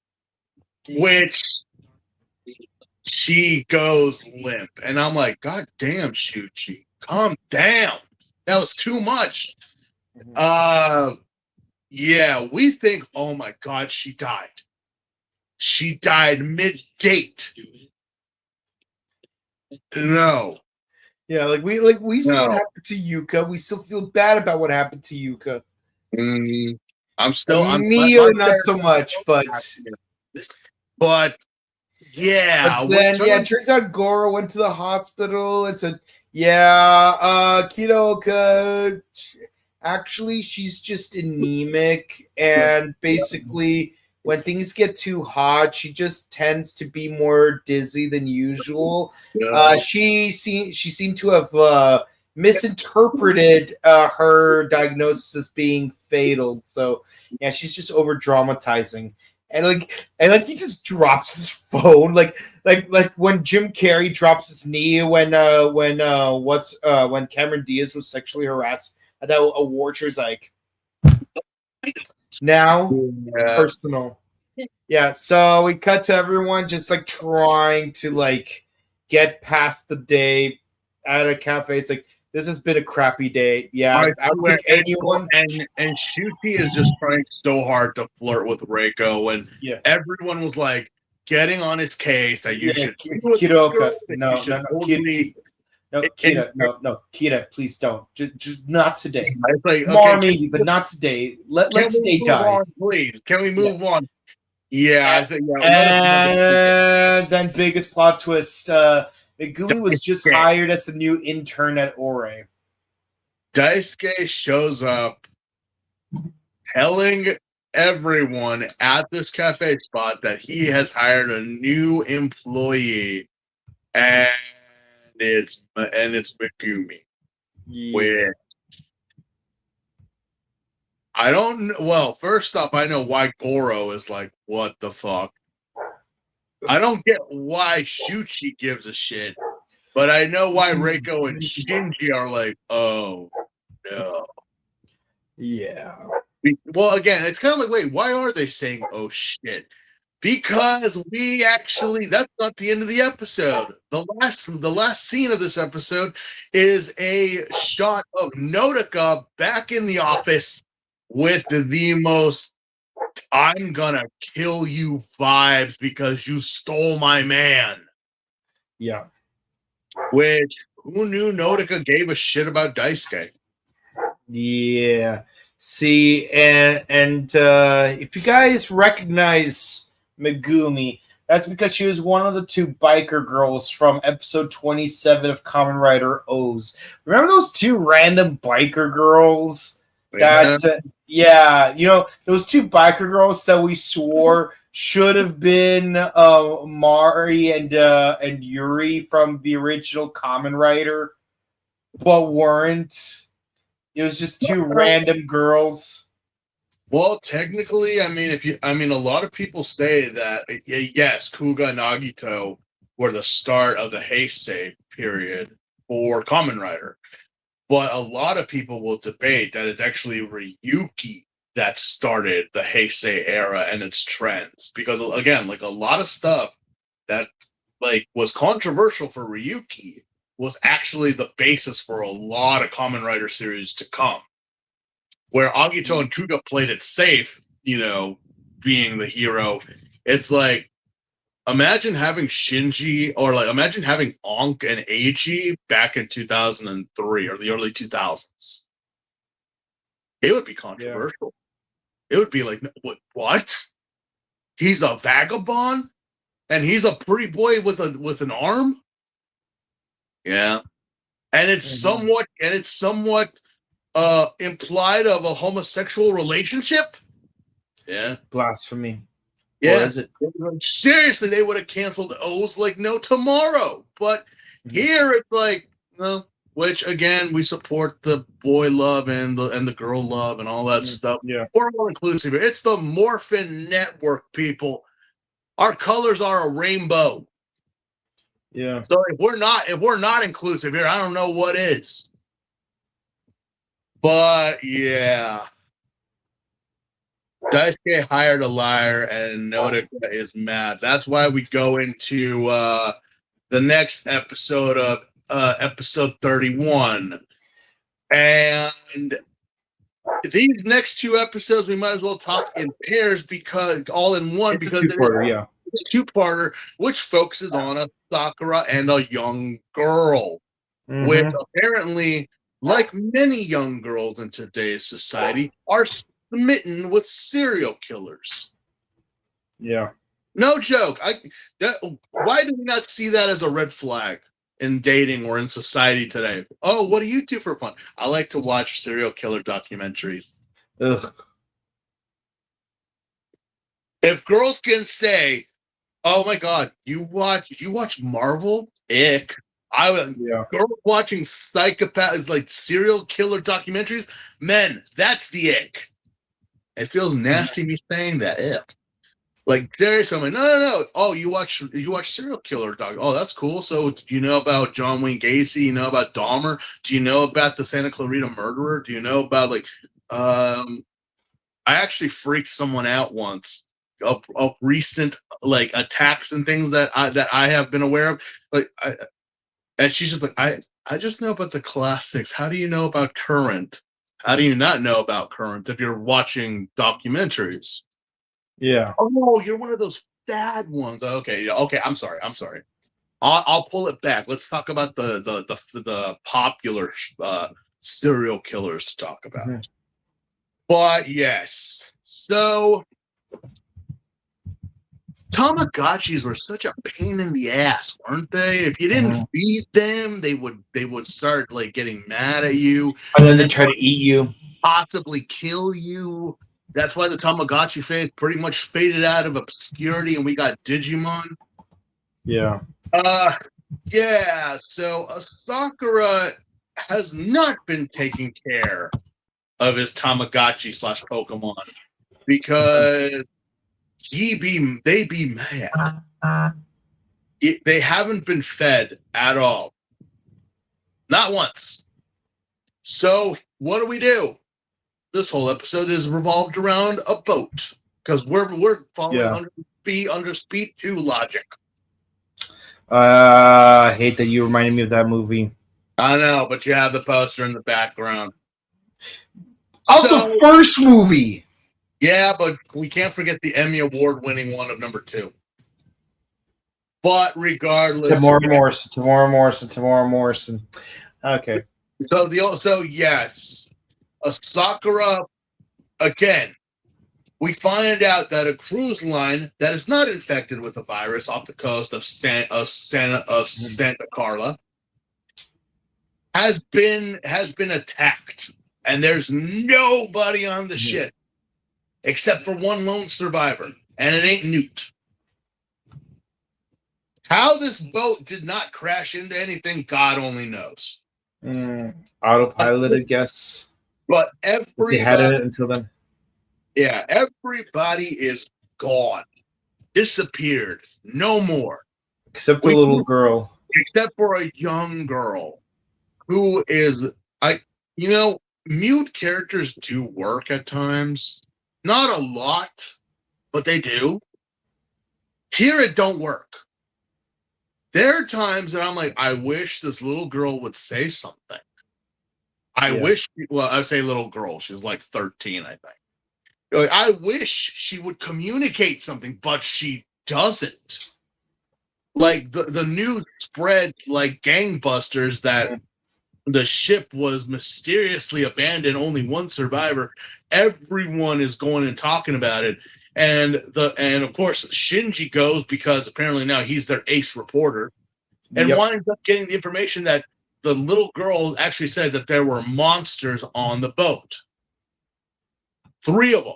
which she goes limp, and I'm like, God damn, Shuchi, calm down. That was too much. We think, oh my God, she died. She died mid-date. No. Yeah, we saw what happened to Yuka. We still feel bad about what happened to Yuka. Mio, not so much, but yeah. But then it turns out Goro went to the hospital and said, Kitaoka, actually she's just anemic, and basically when things get too hot, she just tends to be more dizzy than usual. She seemed to have misinterpreted her diagnosis as being fatal. So yeah, she's just over dramatizing. And he just drops his phone, like when Jim Carrey drops his knee when Cameron Diaz was sexually harassed at that award show. Is like, now personal. Yeah, so we cut to everyone just trying to get past the day at a cafe. It's like This has been a crappy day. Yeah, I don't think anyone. And Shuti is just trying so hard to flirt with Reiko, and Yeah. everyone was like getting on his case that you should. Kiroka. No, Kira, and- no, Kira, please don't. Just not today. It's like, Tomorrow okay, maybe, but not today. Let today move die. on, please. Can we move on? Yeah, I think. And then biggest plot twist: Megumi was just hired as the new intern at Ore. Daisuke shows up, telling everyone at this cafe spot that he has hired a new employee, and it's Megumi. Yeah. I don't know. Well, first off, I know why Goro is like, what the fuck? I don't get why Shuchi gives a shit, but I know why Reiko and Shinji are like, oh, no. Yeah. Well, again, it's kind of like, wait, why are they saying, oh, shit? Because that's not the end of the episode. The last scene of this episode is a shot of Nodoka back in the office with the most I'm gonna kill you vibes because you stole my man. Yeah. Which, who knew Nodoka gave a shit about Daisuke? Yeah. See, and if you guys recognize Megumi, that's because she was one of the two biker girls from episode 27 of Kamen Rider O's. Remember those two random biker girls? Yeah, those two biker girls that we swore should have been Mari and Yuri from the original Kamen Rider, but weren't. It was just two random girls. Well, technically, I mean, a lot of people say that yes, Kuga and Nagito were the start of the Heisei period for Kamen Rider, but a lot of people will debate that it's actually Ryuki that started the Heisei era and its trends, because again, like a lot of stuff that like was controversial for Ryuki was actually the basis for a lot of Kamen Rider series to come. Where Agito and Kuga played it safe, being the hero. It's like, imagine having Shinji, or like, imagine having Ankh and Eiji back in 2003 or the early 2000s. It would be controversial. Yeah. It would be like, what? He's a vagabond? And he's a pretty boy with an arm? Yeah. And it's somewhat implied of a homosexual relationship. Yeah. Blasphemy. Yeah. What is it? Seriously, they would have canceled O's like no tomorrow. But here it's like, which again, we support the boy love and the girl love and all that stuff. Yeah. We're all inclusive here. It's the Morphin Network, people. Our colors are a rainbow. Yeah. So if we're not inclusive here, I don't know what is. But yeah, Daisuke hired a liar, and Nodoka is mad. That's why we go into the next episode of episode 31, and these next two episodes we might as well talk in pairs because all in one It's because a two-parter, yeah. It's a two-parter which focuses on a Sakura and a young girl, which apparently, like many young girls in today's society, are smitten with serial killers. Yeah. No joke. Why do we not see that as a red flag in dating or in society today? Oh, what do you do for fun? I like to watch serial killer documentaries. Ugh. If girls can say, oh my God, you watch Marvel? Ick. Girls watching psychopaths, like serial killer documentaries, men, that's the ick. It feels nasty me saying that. Ick. Like seriously, I'm like, no. Oh, you watch serial killer doc. Oh, that's cool. So do you know about John Wayne Gacy? You know about Dahmer? Do you know about the Santa Clarita Murderer? Do you know about I actually freaked someone out once of recent like attacks and things that I have been aware of. Like And she's just like, I just know about the classics. How do you know about current? How do you not know about current if you're watching documentaries? Yeah. Oh, you're one of those bad ones. Okay, yeah, okay. I'm sorry. I'll pull it back. Let's talk about the popular serial killers to talk about. Mm-hmm. But yes, so Tamagotchis were such a pain in the ass, weren't they? If you didn't feed them, they would start like getting mad at you, and then they try to eat you, possibly kill you. That's why the Tamagotchi phase pretty much faded out of obscurity, and we got Digimon. Yeah. Yeah. So Sakura has not been taking care of his Tamagotchi / Pokemon because they be mad. They haven't been fed at all, not once. So what do? This whole episode is revolved around a boat because we're following under Speed 2 logic. I hate that you reminded me of that movie. I know, but you have the poster in the background of the first movie. Yeah, but we can't forget the Emmy Award-winning one of number 2. But regardless, Tamora Morrison. Okay. So yes, a Sakura again. We find out that a cruise line that is not infected with the virus off the coast of Santa Carla has been attacked, and there's nobody on the ship except for one lone survivor, and it ain't Newt. How this boat did not crash into anything, God only knows. Autopilot, I guess. But everybody had it until then. Yeah, everybody is gone, disappeared, no more, except a little girl. Except for a young girl who is mute characters do work at times. Not a lot, but they do. Here it don't work. There are times that I'm like, I wish this little girl would say something. I would say little girl. She's like 13, I think. I wish she would communicate something, but she doesn't. Like the news spread like gangbusters that the ship was mysteriously abandoned, only one survivor. Everyone is going and talking about it. And of course Shinji goes because apparently now he's their ace reporter and winds up getting the information that the little girl actually said that there were monsters on the boat. 3 of them.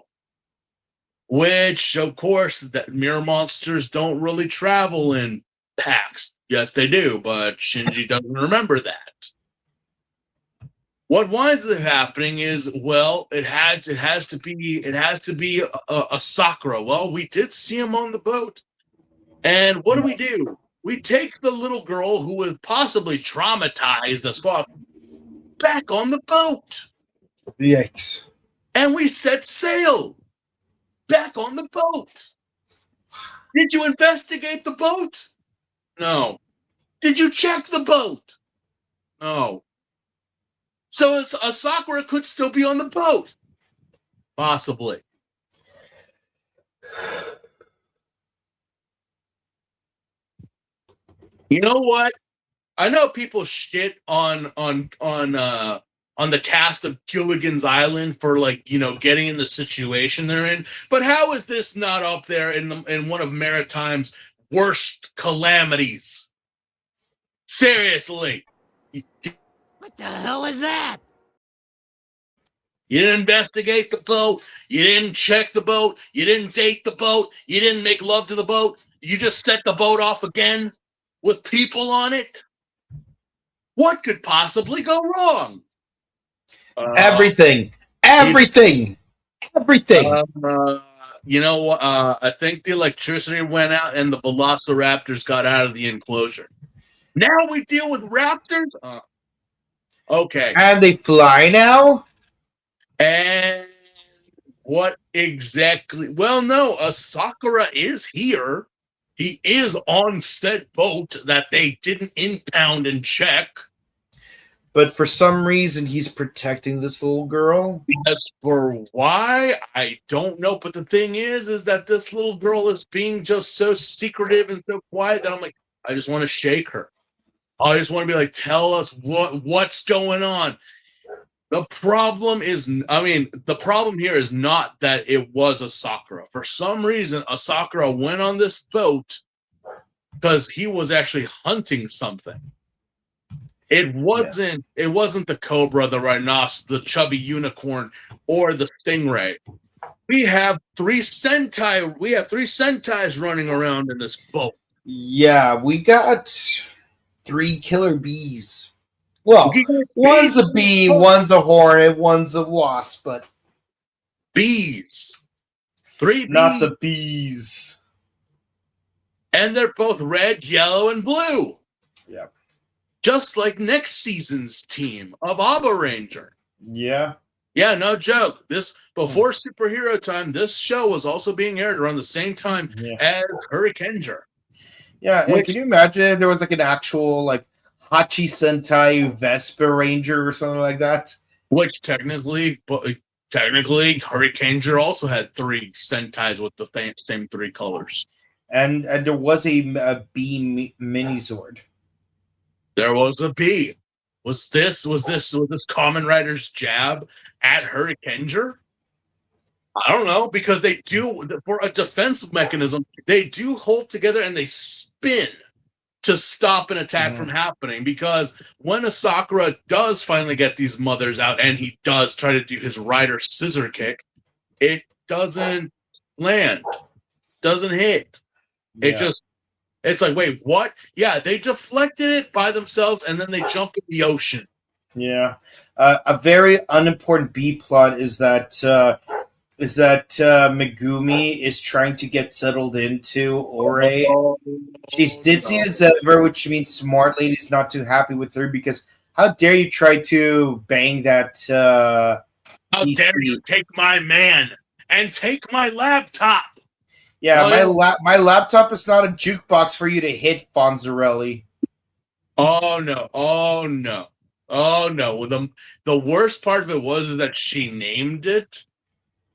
Which, of course, that mirror monsters don't really travel in packs. Yes, they do, but Shinji doesn't remember that. What winds up happening is, well, it has to be a Sakura. Well, we did see him on the boat, and what do? We take the little girl who was possibly traumatized as fuck back on the boat. Yikes! And we set sail. Back on the boat. Did you investigate the boat? No. Did you check the boat? No. So a Sakura could still be on the boat. Possibly. You know what? I know people shit on the cast of Gilligan's Island for getting in the situation they're in, but how is this not up there in one of Maritime's worst calamities? Seriously, what the hell is that? You didn't investigate the boat. You didn't check the boat. You didn't date the boat. You didn't make love to the boat. You just set the boat off again with people on it. What could possibly go wrong? Everything. You know, I think the electricity went out and the velociraptors got out of the enclosure. Now we deal with raptors? Okay. And they fly now? And what exactly? Well, no, Sakura is here. He is on said boat that they didn't impound and check. But for some reason, he's protecting this little girl. As for why, I don't know. But the thing is that this little girl is being just so secretive and so quiet that I'm like, I just want to shake her. I just want to be like, tell us what's going on. The problem is, I mean, the problem here is not that it was Asakura. For some reason, Asakura went on this boat because he was actually hunting something. It wasn't the cobra, the rhinoceros, the chubby unicorn, or the stingray. We have three Sentai. We have three Sentais running around in this boat. Yeah, we got 3 killer bees. Well, one's a bee, one's a hornet, one's a wasp, but bees. 3 bees. Not the bees. And they're both red, yellow, and blue. Yeah. Just like next season's team of Power Ranger. Yeah. Yeah, no joke. This before Superhero Time, this show was also being aired around the same time as Hurricaneger. Yeah, and can you imagine if there was like an actual like Hachi Sentai Vespa Ranger or something like that? Which technically, Hurricaneger also had 3 Sentais with the same 3 colors. And there was a bee mini Zord. There was a bee. Was this Kamen Rider's jab at Hurricaneger? I don't know, because they do, for a defense mechanism, they do hold together and they spin to stop an attack from happening. Because when Asakura does finally get these mothers out and he does try to do his rider scissor kick, it doesn't land, doesn't hit. Yeah. It's like, wait, what? Yeah, they deflected it by themselves and then they jumped in the ocean. Yeah. A very unimportant B plot is that Megumi is trying to get settled into Ore. She's ditzy as ever, which means smart lady's not too happy with her because how dare you try to bang that how dare you take my man and take my laptop? Yeah, my laptop is not a jukebox for you to hit, Fonzarelli. Oh no. Well, the worst part of it was that she named it.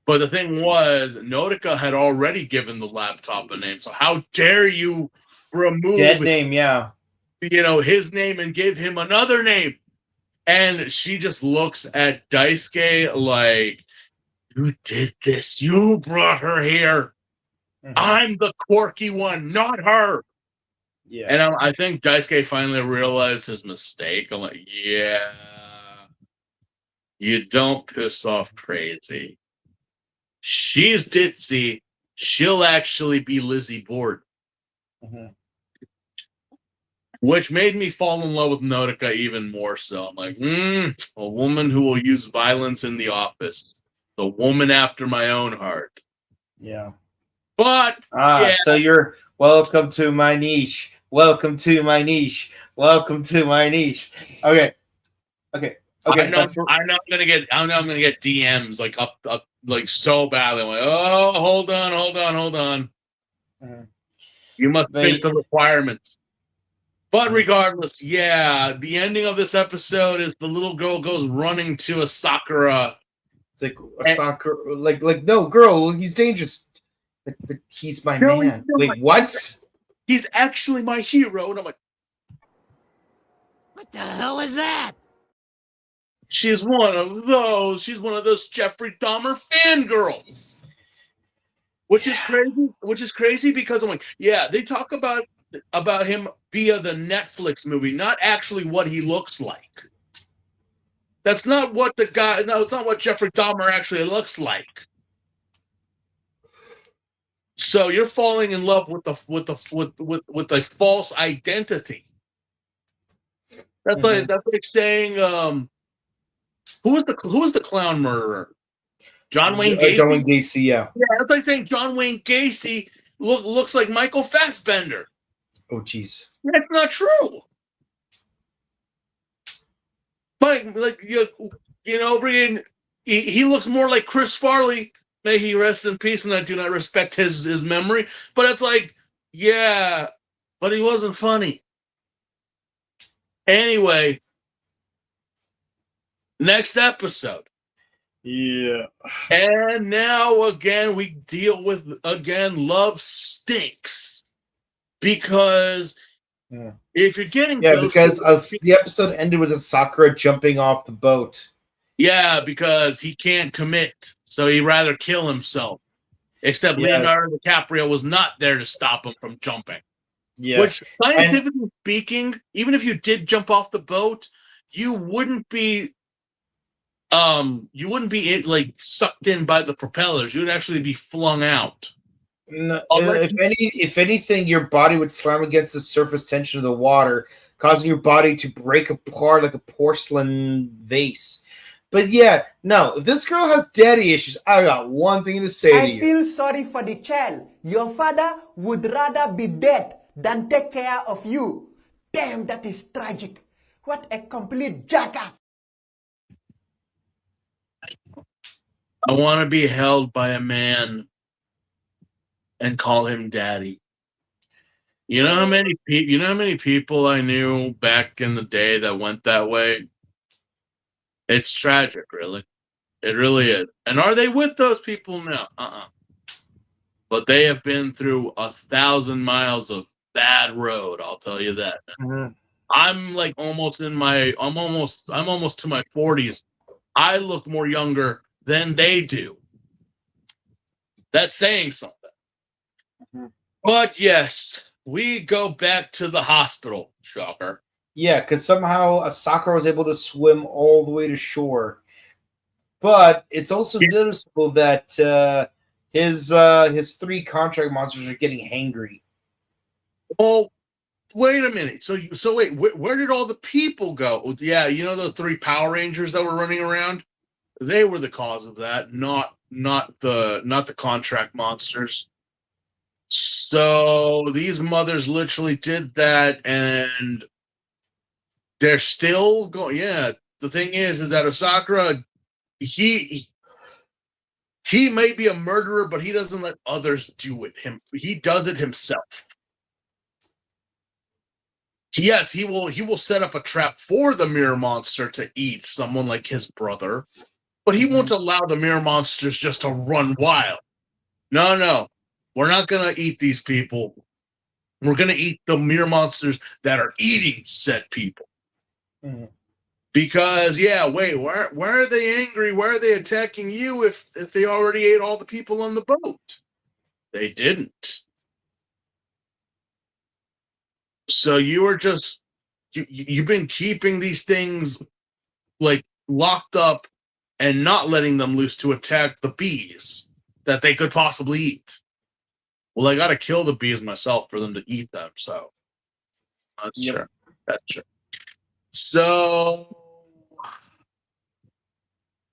But the thing was, Notica had already given the laptop a name. So how dare you remove dead name, his name and give him another name? And she just looks at Daisuke like, you did this. You brought her here. I'm the quirky one, not her. Yeah. And I think Daisuke finally realized his mistake. I'm like, yeah, you don't piss off Crazy. She's ditzy. She'll actually be Lizzie Borden. Which made me fall in love with Notica even more so. I'm like, a woman who will use violence in the office. The woman after my own heart. Yeah. But so you're welcome to my niche. Welcome to my niche. Welcome to my niche. Okay. I know I'm gonna get DMs like up like so badly. I'm like, oh, hold on. You must fit the requirements. But regardless, the ending of this episode is the little girl goes running to Asakura. It's like Asakura, like no, girl, he's dangerous. But he's my man. Wait, what? He's actually my hero. And I'm like, what the hell is that? She's one of those. She's one of those Jeffrey Dahmer fangirls. Which is crazy because I'm like, they talk about him via the Netflix movie, not actually what he looks like. That's not what it's not what Jeffrey Dahmer actually looks like. So you're falling in love with a false identity. That's like saying, who was the clown murderer? John Wayne Gacy. John Wayne Gacy, yeah. Yeah, that's like saying John Wayne Gacy looks like Michael Fassbender. Oh, jeez. That's not true. But he looks more like Chris Farley. May he rest in peace, and I do not respect his memory. But it's like, Yeah, but he wasn't funny. Anyway, next episode. Yeah. And now again, we deal with love stinks. Because if you're getting because the episode ended with a Sakura jumping off the boat. Yeah, because he can't commit, so he'd rather kill himself. Except Leonardo DiCaprio was not there to stop him from jumping. Yeah. Which, scientifically speaking, even if you did jump off the boat, you wouldn't be like sucked in by the propellers. You would actually be flung out. No, if anything, your body would slam against the surface tension of the water, causing your body to break apart like a porcelain vase. But yeah, no, if this girl has daddy issues, I got one thing to say to you. I feel sorry for the child. Your father would rather be dead than take care of you. Damn, that is tragic. What a complete jackass. I want to be held by a man and call him daddy. You know how many people I knew back in the day that went that way? It's tragic, really. It really is. And are they with those people now? But they have been through 1,000 miles of bad road, I'll tell you that. Mm-hmm. I'm like almost to my 40s. I look more younger than they do. That's saying something. Mm-hmm. But yes, we go back to the hospital. Shocker. Yeah, because somehow Sakura was able to swim all the way to shore. But it's also noticeable that his 3 contract monsters are getting hangry. Oh, wait a minute. So wait, where did all the people go? Yeah, you know those 3 Power Rangers that were running around? They were the cause of that, not the contract monsters. So these mothers literally did that, and they're still going. Yeah, the thing is that Asakura, he may be a murderer, but he doesn't let others do it. He does it himself. Yes, he will set up a trap for the mirror monster to eat someone like his brother, but he won't allow the mirror monsters just to run wild. No. We're not going to eat these people. We're going to eat the mirror monsters that are eating said people. Mm-hmm. Because, why are they angry? Why are they attacking you if they already ate all the people on the boat? They didn't. So you were just, you've been keeping these things like locked up and not letting them loose to attack the bees that they could possibly eat. Well, I got to kill the bees myself for them to eat them. So that's true. So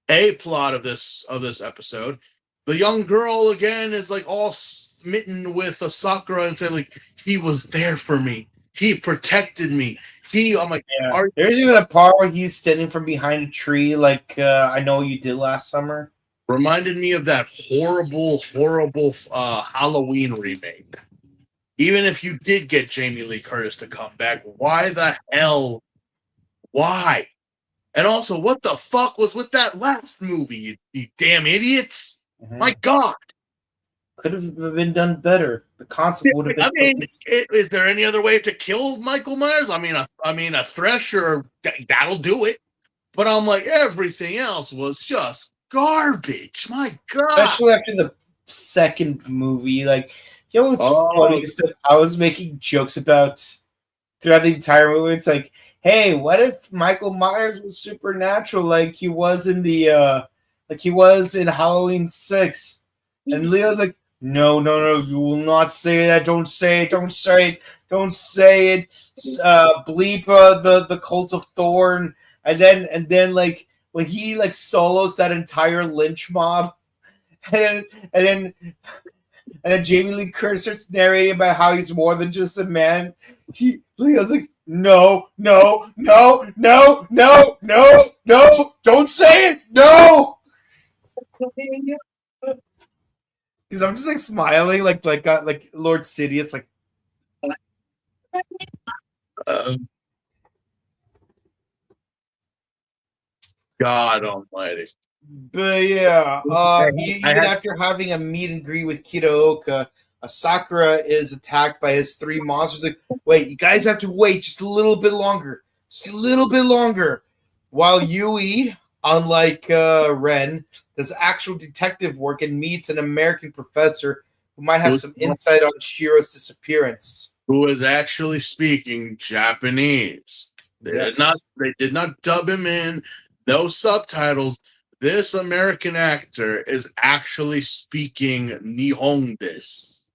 a plot of this episode, the young girl again is like all smitten with a Sakura and saying like, he was there for me. He protected me. I'm like, there's even a part where he's standing from behind a tree, like I Know You Did Last summer. Reminded me of that horrible Halloween remake. Even if you did get Jamie Lee Curtis to come back, why the hell? Why? And also, what the fuck was with that last movie? You damn idiots! Mm-hmm. My God, could have been done better. The concept would have been. I mean, is there any other way to kill Michael Myers? I mean, a thresher that'll do it. But I'm like, everything else was just garbage. My God. Especially after the second movie. Like, you know what's funny is that I was making jokes about throughout the entire movie. It's like, hey, what if Michael Myers was supernatural like he was in the Halloween 6? And Leo's like, no, you will not say that. Don't say it. Bleep the Cult of Thorn. And then like when he like solos that entire lynch mob, and then Jamie Lee Curtis starts narrating about how he's more than just a man. Leo's like, no, don't say it, no. Because I'm just like smiling, like Lord Sidious, like God Almighty. But yeah, I even had after having a meet and greet with Kitaoka, Sakura is attacked by his three monsters. Like, wait, you guys have to wait just a little bit longer. Just a little bit longer. While Yui, unlike Ren, does actual detective work and meets an American professor who might have some insight on Shiro's disappearance. who is actually speaking Japanese. Yes. They did not dub him in. Those subtitles. This American actor is actually speaking Nihon desu.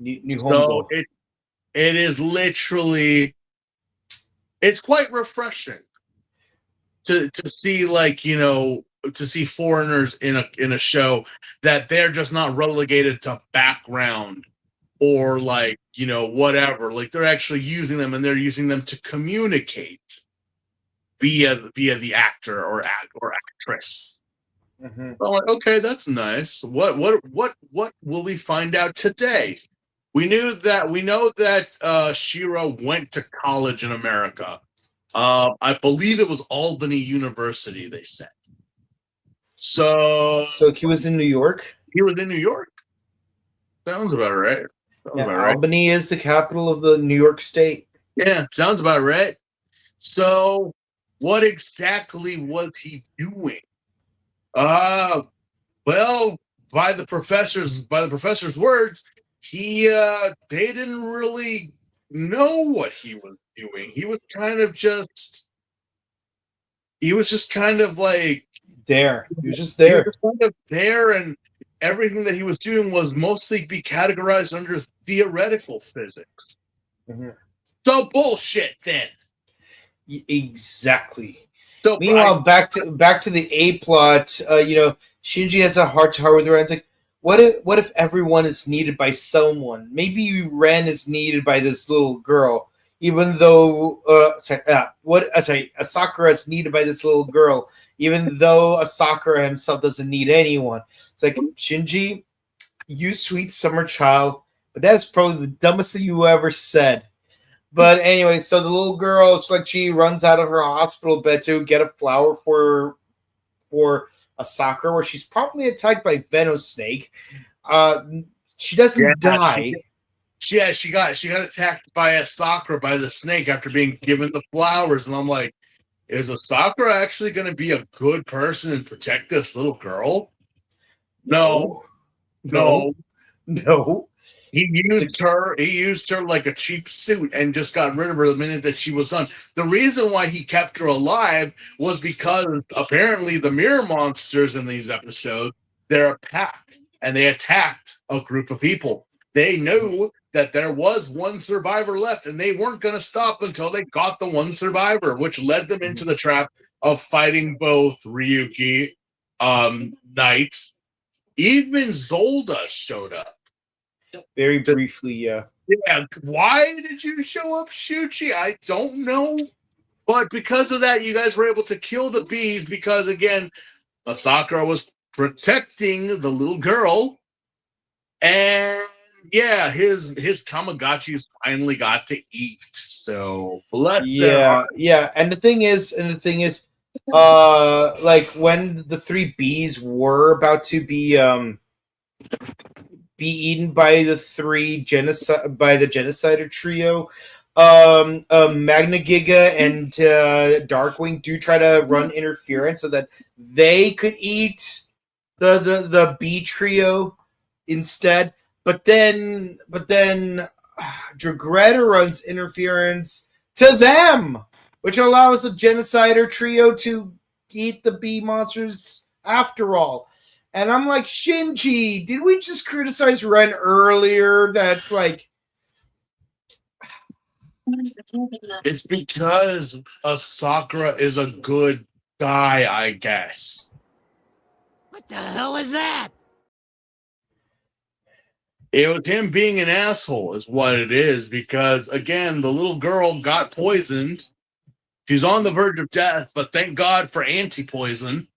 Nihongo. So it is literally, it's quite refreshing to see, like, you know, to see foreigners in a show that they're just not relegated to background or, like, you know, whatever. Like, they're actually using them, and they're using them to communicate via the actor or actress. Mm-hmm. So I'm like, okay, that's nice. What will we find out today? We know that Shiro went to college in America. I believe it was Albany University, they said. So he was in New York? he was in New York. Sounds about right. Albany is the capital of the New York State. Yeah, sounds about right. So what exactly was he doing? Well, by the professor's words, they didn't really know what he was doing. He was just kind of like there. He was just there. He was kind of there, and everything that he was doing was mostly be categorized under theoretical physics. Mm-hmm. So bullshit then. Exactly. So meanwhile, back to the A plot. You know, Shinji has a heart-to-heart with Ren. It's like, what if everyone is needed by someone? Maybe Ren is needed by this little girl, even though Sakura is needed by this little girl, even though Sakura himself doesn't need anyone. It's like, Shinji, you sweet summer child, but that's probably the dumbest thing you ever said. But anyway, so the little girl, it's like she runs out of her hospital bed to get a flower for a Sakura, where she's probably attacked by Venom Snake. She doesn't die. She got attacked by a Sakura, by the snake, after being given the flowers, and I'm like, is a Sakura actually going to be a good person and protect this little girl? No. He used her like a cheap suit and just got rid of her the minute that she was done. The reason why he kept her alive was because apparently the mirror monsters in these episodes, they're a pack, and they attacked a group of people. They knew that there was one survivor left, and they weren't going to stop until they got the one survivor, which led them into the trap of fighting both Ryuki, Knight, even Zolda showed up. Very briefly, yeah. Yeah, why did you show up, Shuchi? I don't know. But because of that, you guys were able to kill the bees because, again, Sakura was protecting the little girl. And, yeah, his Tamagotchis finally got to eat. So, yeah. And the thing is, like, when the three bees were about to be eaten by the genocider trio, Magna Giga and Darkwing do try to run interference so that they could eat the bee trio instead. But then Dragreta runs interference to them, which allows the genocider trio to eat the bee monsters after all. And I'm like, Shinji, did we just criticize Ren earlier? That's like, it's because Sakura is a good guy, I guess. What the hell is that? It was him being an asshole is what it is, because, again, the little girl got poisoned. She's on the verge of death, but thank God for anti-poison.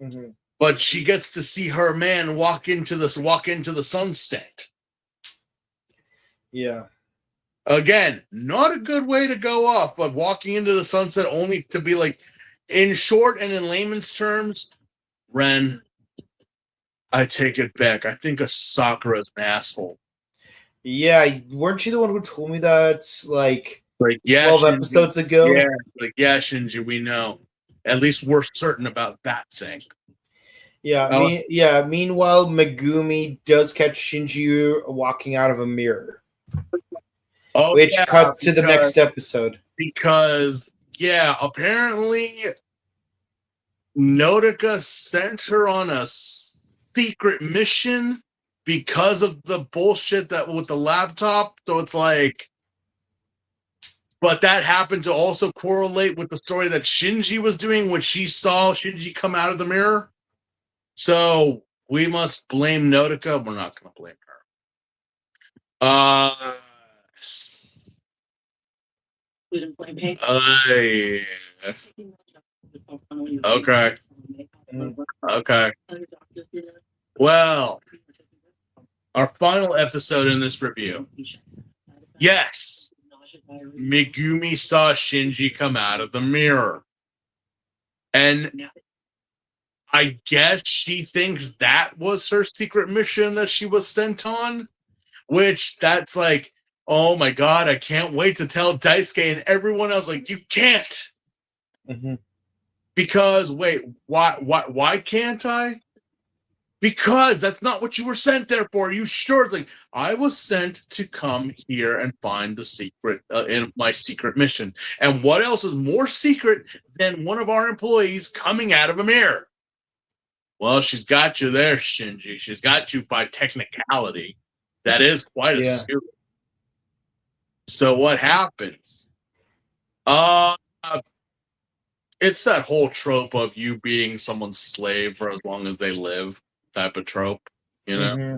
Mm-hmm. But she gets to see her man walk into the sunset. Yeah. Again, not a good way to go off, but walking into the sunset only to be like, in short and in layman's terms, Ren, I take it back. I think Sakura's an asshole. Yeah, weren't you the one who told me that like yeah, 12 Shinji, episodes ago? Yeah, Shinji, we know. At least we're certain about that thing. Yeah, meanwhile, Megumi does catch Shinji walking out of a mirror. Which cuts to the next episode. Because, apparently Nodoka sent her on a secret mission because of the bullshit that with the laptop. So it's like, but that happened to also correlate with the story that Shinji was doing when she saw Shinji come out of the mirror. So we must blame Nodoka. We're not going to blame her. We didn't blame him. Okay. Okay. Well, our final episode in this review. Yes, Megumi saw Shinji come out of the mirror. And I guess she thinks that was her secret mission that she was sent on, which that's like, oh my God, I can't wait to tell Daisuke and everyone else, like, you can't. Mm-hmm. Because, wait, why can't I? Because that's not what you were sent there for. You sure? It's like, I was sent to come here and find the secret in my secret mission. And what else is more secret than one of our employees coming out of a mirror? Well, she's got you there, Shinji. She's got you by technicality. That is quite a series. So what happens? It's that whole trope of you being someone's slave for as long as they live type of trope, you know? Mm-hmm.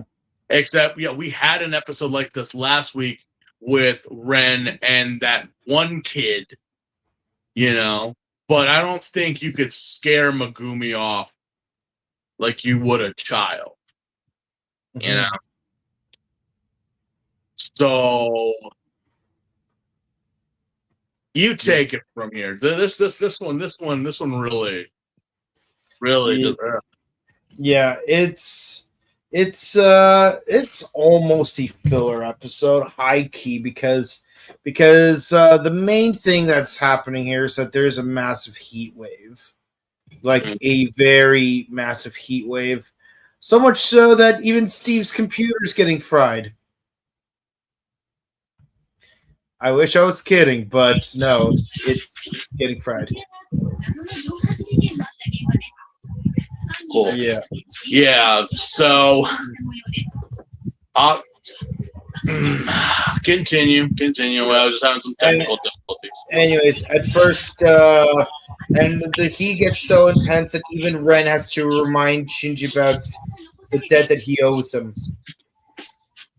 Except, we had an episode like this last week with Ren and that one kid, but I don't think you could scare Megumi off like you would a child, So you take it from here. This one really. Yeah, it's almost a filler episode, high key, because the main thing that's happening here is that there's a massive heat wave, like a very massive heat wave, so much so that even Steve's computer is getting fried. I wish I was kidding, but no, it's getting fried. Cool. Yeah. So, continue. I was just having some technical difficulties. Anyways, at first, and the heat gets so intense that even Ren has to remind Shinji about the debt that he owes him.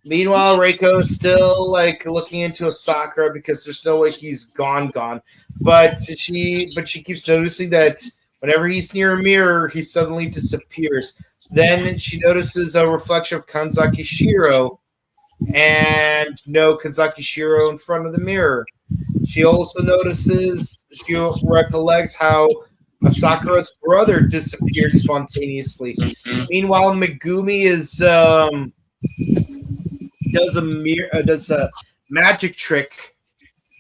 Meanwhile, Reiko's still looking into a Sakura because there's no way he's gone. But she keeps noticing that whenever he's near a mirror, he suddenly disappears. Then she notices a reflection of Kanzaki Shiro, and no Kanzaki Shiro in front of the mirror. She also she recollects how Sakura's brother disappeared spontaneously. Mm-hmm. Meanwhile, Megumi does a magic trick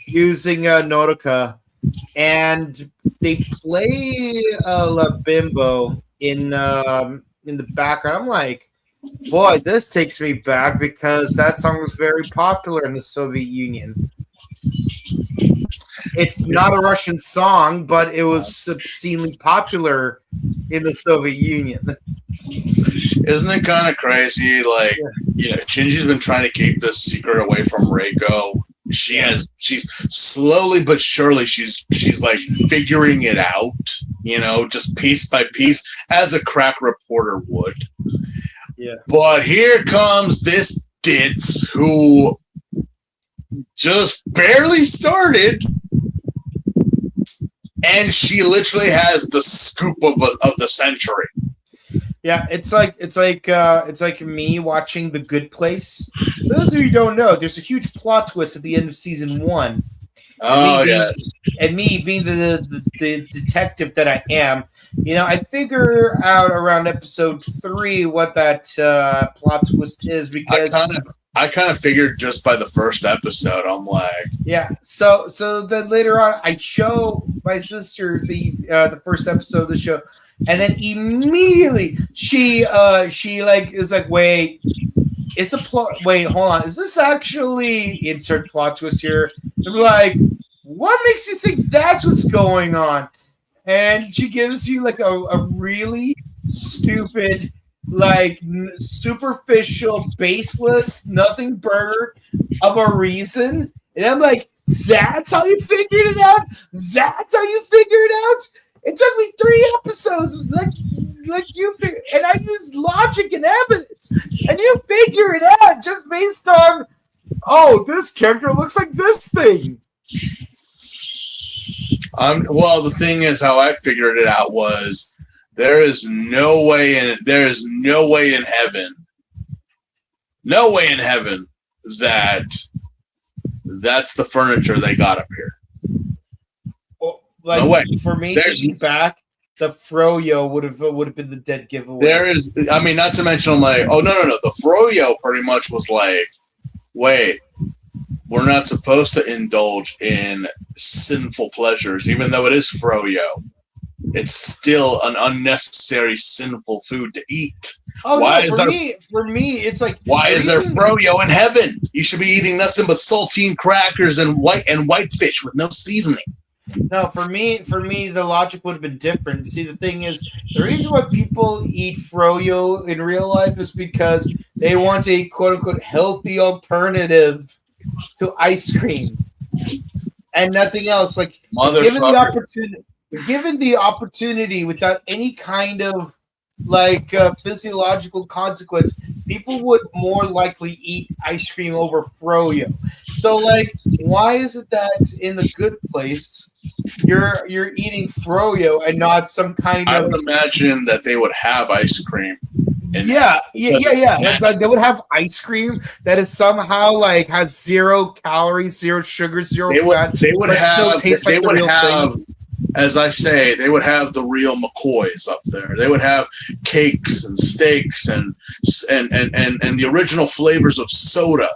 using Nodoka, and they play La Bimbo in the background. I'm like, boy, this takes me back because that song was very popular in the Soviet Union. It's not a Russian song, but it was obscenely popular in the Soviet Union. Isn't it kind of crazy? Shinji's been trying to keep this secret away from Reiko. She's slowly but surely she's figuring it out, just piece by piece, as a crack reporter would. Yeah. But here comes this ditz who just barely started, and she literally has the scoop of the century. Yeah, it's like me watching The Good Place. For those of you who don't know, there's a huge plot twist at the end of season 1. Oh yeah. And me being the detective that I am, I figure out around episode 3 what that plot twist is because I kind of figured just by the first episode. I'm like, yeah. So then later on, I show my sister the first episode of the show, and then immediately she like is like, wait, it's a plot. Wait, hold on, is this actually insert plot twist here? And we're like, what makes you think that's what's going on? And she gives you like a really stupid, like superficial, baseless, nothing burger of a reason. And I'm like, that's how you figured it out? That's how you figured it out? It took me 3 episodes. Like you figured, and I used logic and evidence, and you figure it out just based on, oh, this character looks like this thing. Well, the thing is, how I figured it out was there is no way in heaven that that's the furniture they got up here. Like, no way. For me, thinking back, the Froyo would have been the dead giveaway. There is, I mean, not to mention, I'm like, oh no, the Froyo pretty much was like, wait, we're not supposed to indulge in sinful pleasures, even though it is Froyo. It's still an unnecessary sinful food to eat. Oh for me, it's like, why is there Froyo in heaven? You should be eating nothing but saltine crackers and white fish with no seasoning. No, for me, the logic would have been different. See, the thing is, the reason why people eat Froyo in real life is because they want a quote-unquote healthy alternative to ice cream and nothing else. Like, given the opportunity without any kind of like physiological consequence, people would more likely eat ice cream over Froyo. So, like, why is it that in The Good Place you're eating Froyo and not some kind of? I would imagine that they would have ice cream. Yeah. Like, they would have ice cream that is somehow like has 0 calories, 0 sugar, 0 fat. They would have. They would have. As I say, they would have the real McCoys up there. They would have cakes and steaks and the original flavors of soda.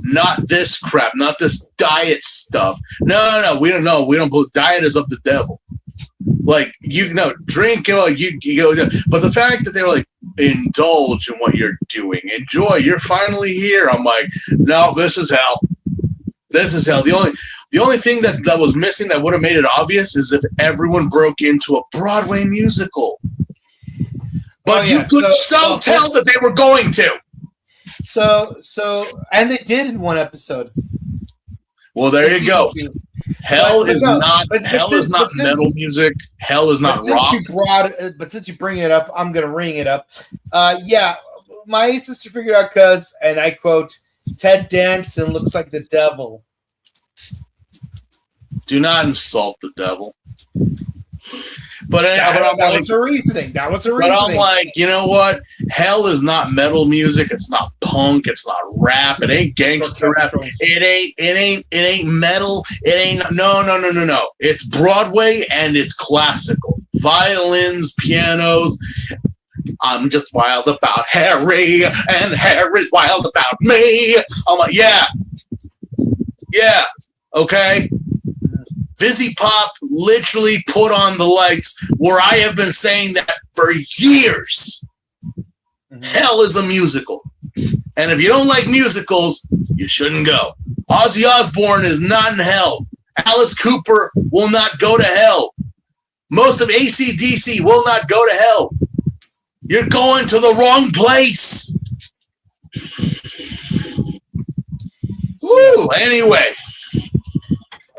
Not this crap, not this diet stuff. No, we don't know. We don't believe diet is of the devil. Like, drink, you go. But the fact that they were like, indulge in what you're doing, enjoy. You're finally here. I'm like, no, this is hell. This is hell. The only thing that was missing that would have made it obvious is if everyone broke into a Broadway musical. But you could tell that they were going to. So, and they did in 1 episode. Well, there you go. Hell is not metal music. Hell is not rock. But since you bring it up, I'm going to ring it up. Yeah, my sister figured out because, and I quote, Ted Danson looks like the devil. Do not insult the devil. But that was her reasoning. That was her reasoning. But I'm like, you know what? Hell is not metal music. It's not punk. It's not rap. It ain't gangster rap. It ain't metal. It ain't no. It's Broadway and it's classical. Violins, pianos. I'm just wild about Harry, and Harry's wild about me. I'm like, yeah, okay. Fizzy Pop literally put on the lights where I have been saying that for years. Mm-hmm. Hell is a musical. And if you don't like musicals, you shouldn't go. Ozzy Osbourne is not in hell. Alice Cooper will not go to hell. Most of AC/DC will not go to hell. You're going to the wrong place. Woo!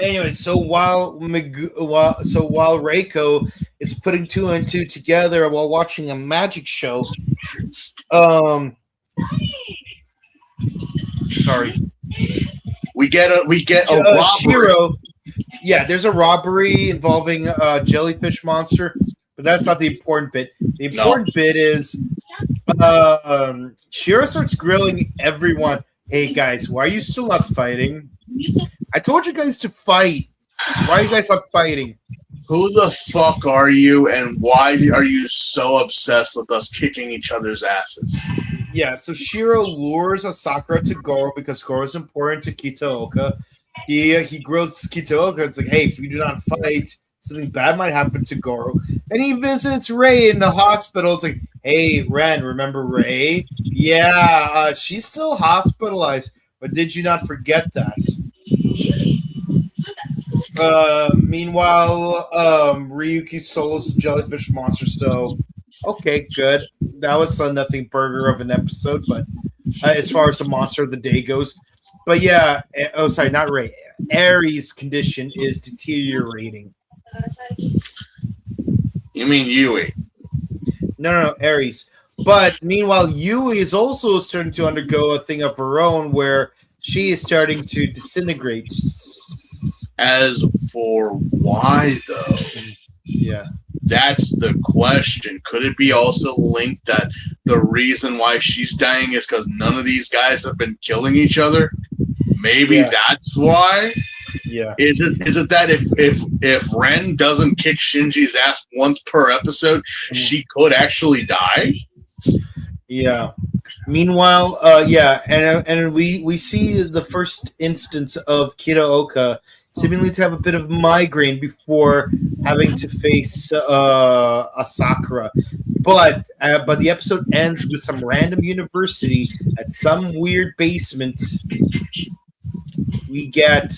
Anyway, so while Reiko is putting 2 and 2 together while watching a magic show, sorry, we get a robbery. Shiro. Yeah, there's a robbery involving a jellyfish monster, but that's not the important bit. The The important bit is Shiro starts grilling everyone. Hey guys, why are you still not fighting? I told you guys to fight. Why are you guys not fighting? Who the fuck are you, and why are you so obsessed with us kicking each other's asses? Yeah, so Shiro lures Asakura to Goro because Goro is important to Kitaoka. He grills Kitaoka. It's like, hey, if you do not fight, something bad might happen to Goro. And he visits Ray in the hospital. It's like, hey, Ren, remember Ray? Yeah, she's still hospitalized, but did you not forget that? Meanwhile, Ryuki solos the jellyfish monster, so okay, good. That was a nothing burger of an episode, but as far as the monster of the day goes. But yeah, oh, sorry, not Ray. Aries' condition is deteriorating. You mean Yui? No, Aries. But meanwhile, Yui is also starting to undergo a thing of her own where she is starting to disintegrate. As for why, though? Yeah. That's the question. Could it be also linked that the reason why she's dying is because none of these guys have been killing each other? Maybe that's why? Yeah. Is it that if Ren doesn't kick Shinji's ass once per episode, she could actually die? Yeah. Meanwhile, and we see the first instance of Kitaoka seemingly to have a bit of migraine before having to face Asakura. But the episode ends with some random university at some weird basement. We get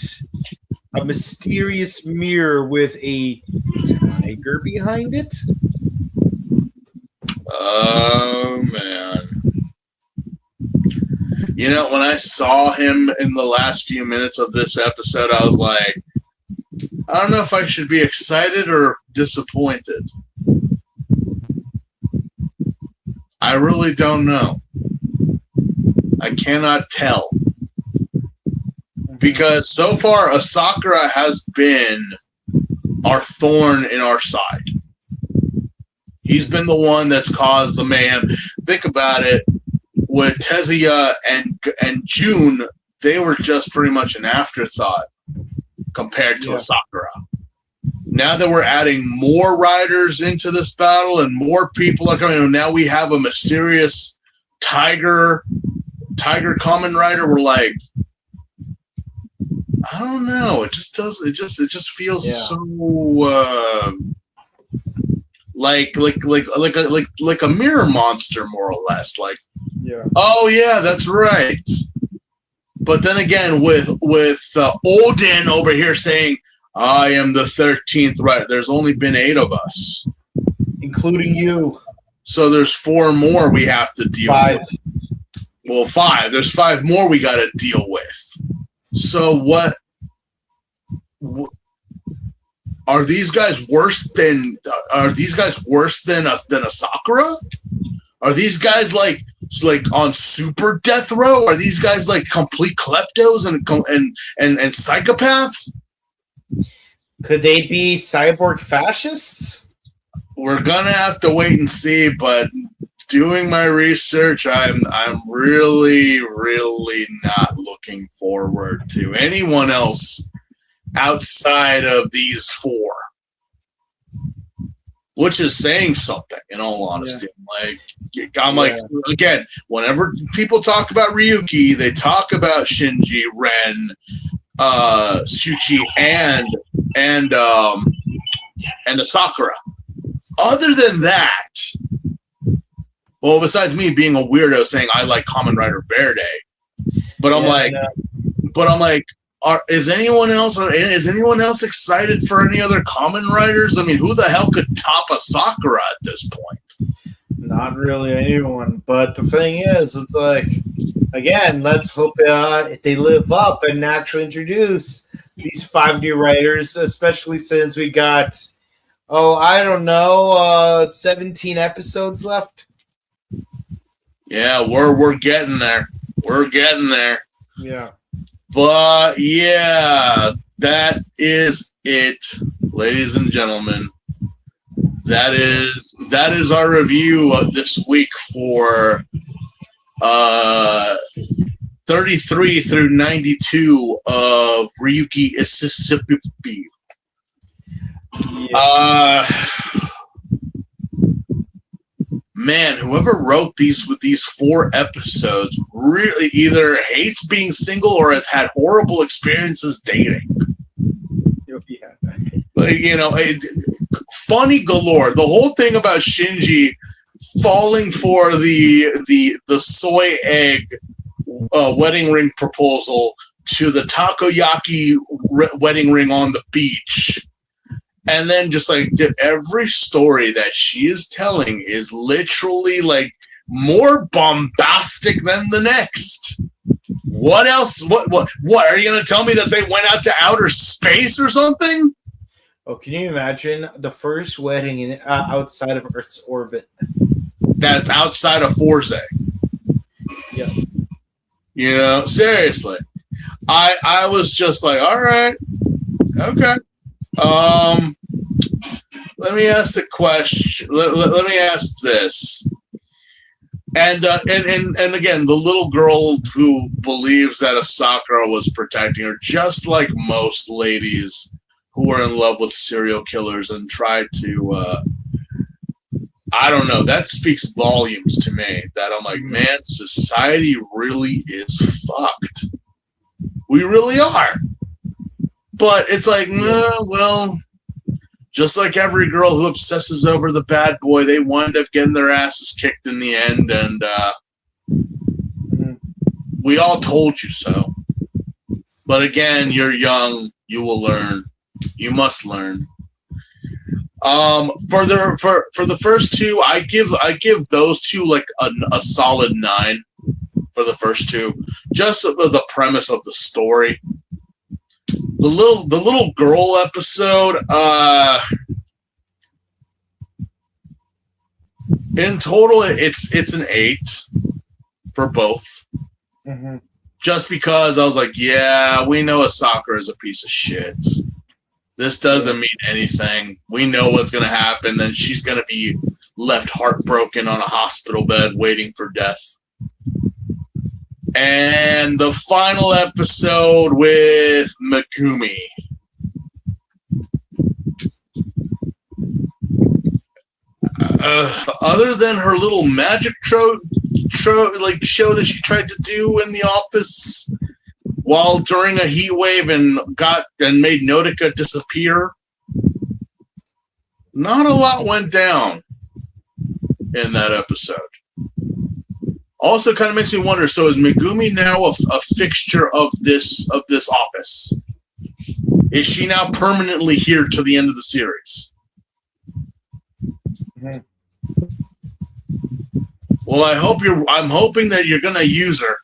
a mysterious mirror with a tiger behind it. Oh, man. You know, when I saw him in the last few minutes of this episode, I was like, I don't know if I should be excited or disappointed. I really don't know. I cannot tell. Because so far, Asakura has been our thorn in our side. He's been the one that's caused the mayhem. Think about it. With Tezuya and June, they were just pretty much an afterthought compared to Asakura. Now that we're adding more riders into this battle and more people are coming, now we have a mysterious tiger Kamen Rider. We're like, I don't know. It just feels so like a mirror monster, more or less. Like, oh yeah, that's right. But then again, with Odin over here saying, "I am the 13th rider," there's only been 8 of us, including you. So there's 4 more we have to deal with. Well, 5. There's 5 more we got to deal with. So what are these guys worse than? Are these guys worse than a Sakura? Are these guys like on super death row? Are these guys like complete kleptos and psychopaths? Could they be cyborg fascists? We're gonna have to wait and see. But doing my research, I'm really not looking forward to anyone else outside of these 4, which is saying something. In all honesty, I'm like, again, whenever people talk about Ryuki, they talk about Shinji, Ren, Shuchi, and the Sakura. Other than that, well, besides me being a weirdo saying I like Kamen Rider Verde, but I'm like, is anyone else excited for any other Kamen Riders? I mean, who the hell could top a Sakura at this point? Not really anyone. But the thing is, it's like, again, let's hope they live up and actually introduce these 5 new writers, especially since we got, 17 episodes left. Yeah, we're getting there. We're getting there. Yeah. But yeah, that is it, ladies and gentlemen. that is our review this week for 33 through 92 of Ryuki Isisipipi. Man, whoever wrote these 4 episodes really either hates being single or has had horrible experiences dating. Like, you know, funny galore. The whole thing about Shinji falling for the soy egg wedding ring proposal to the takoyaki wedding ring on the beach. And then just like every story that she is telling is literally like more bombastic than the next. What else? What are you going to tell me that they went out to outer space or something? Oh, can you imagine the first wedding in outside of Earth's orbit? That's outside of Forza. Yeah. You know, seriously. I was just like, all right, okay. Let me ask the question. Let me ask this. And again, the little girl who believes that Asakura was protecting her, just like most ladies who are in love with serial killers and try to, I don't know, that speaks volumes to me. That I'm like, man, society really is fucked. We really are. But it's like, well, just like every girl who obsesses over the bad boy, they wind up getting their asses kicked in the end, and we all told you so. But again, you're young. You will learn. You must learn. For the first 2, I give those 2 like a solid 9 for the first 2. Just the premise of the story. The little girl episode, in total, it's an 8 for both. Mm-hmm. Just because I was like, yeah, we know Asakura is a piece of shit. This doesn't mean anything. We know what's going to happen. Then she's going to be left heartbroken on a hospital bed waiting for death. And the final episode with Megumi. Other than her little magic show that she tried to do in the office while during a heat wave and made Notica disappear, not a lot went down in that episode. Also, kind of makes me wonder. So, is Megumi now a fixture of this office? Is she now permanently here to the end of the series? Mm-hmm. Well, I'm hoping that you're gonna use her.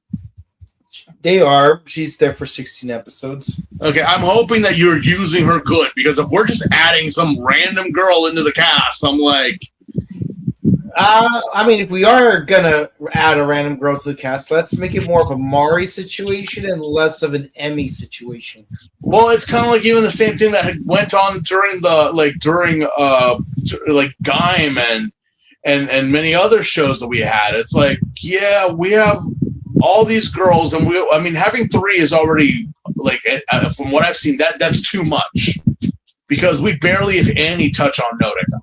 They are. She's there for 16 episodes. Okay, I'm hoping that you're using her good, because if we're just adding some random girl into the cast, I'm like. I mean, if we are gonna add a random girl to the cast, let's make it more of a Mari situation and less of an Emmy situation. Well, it's kind of like even the same thing that had went on during Gaim and many other shows that we had. It's like, yeah, we have all these girls, and having 3 is already like, from what I've seen, that's too much, because we barely, if any, touch on Notica.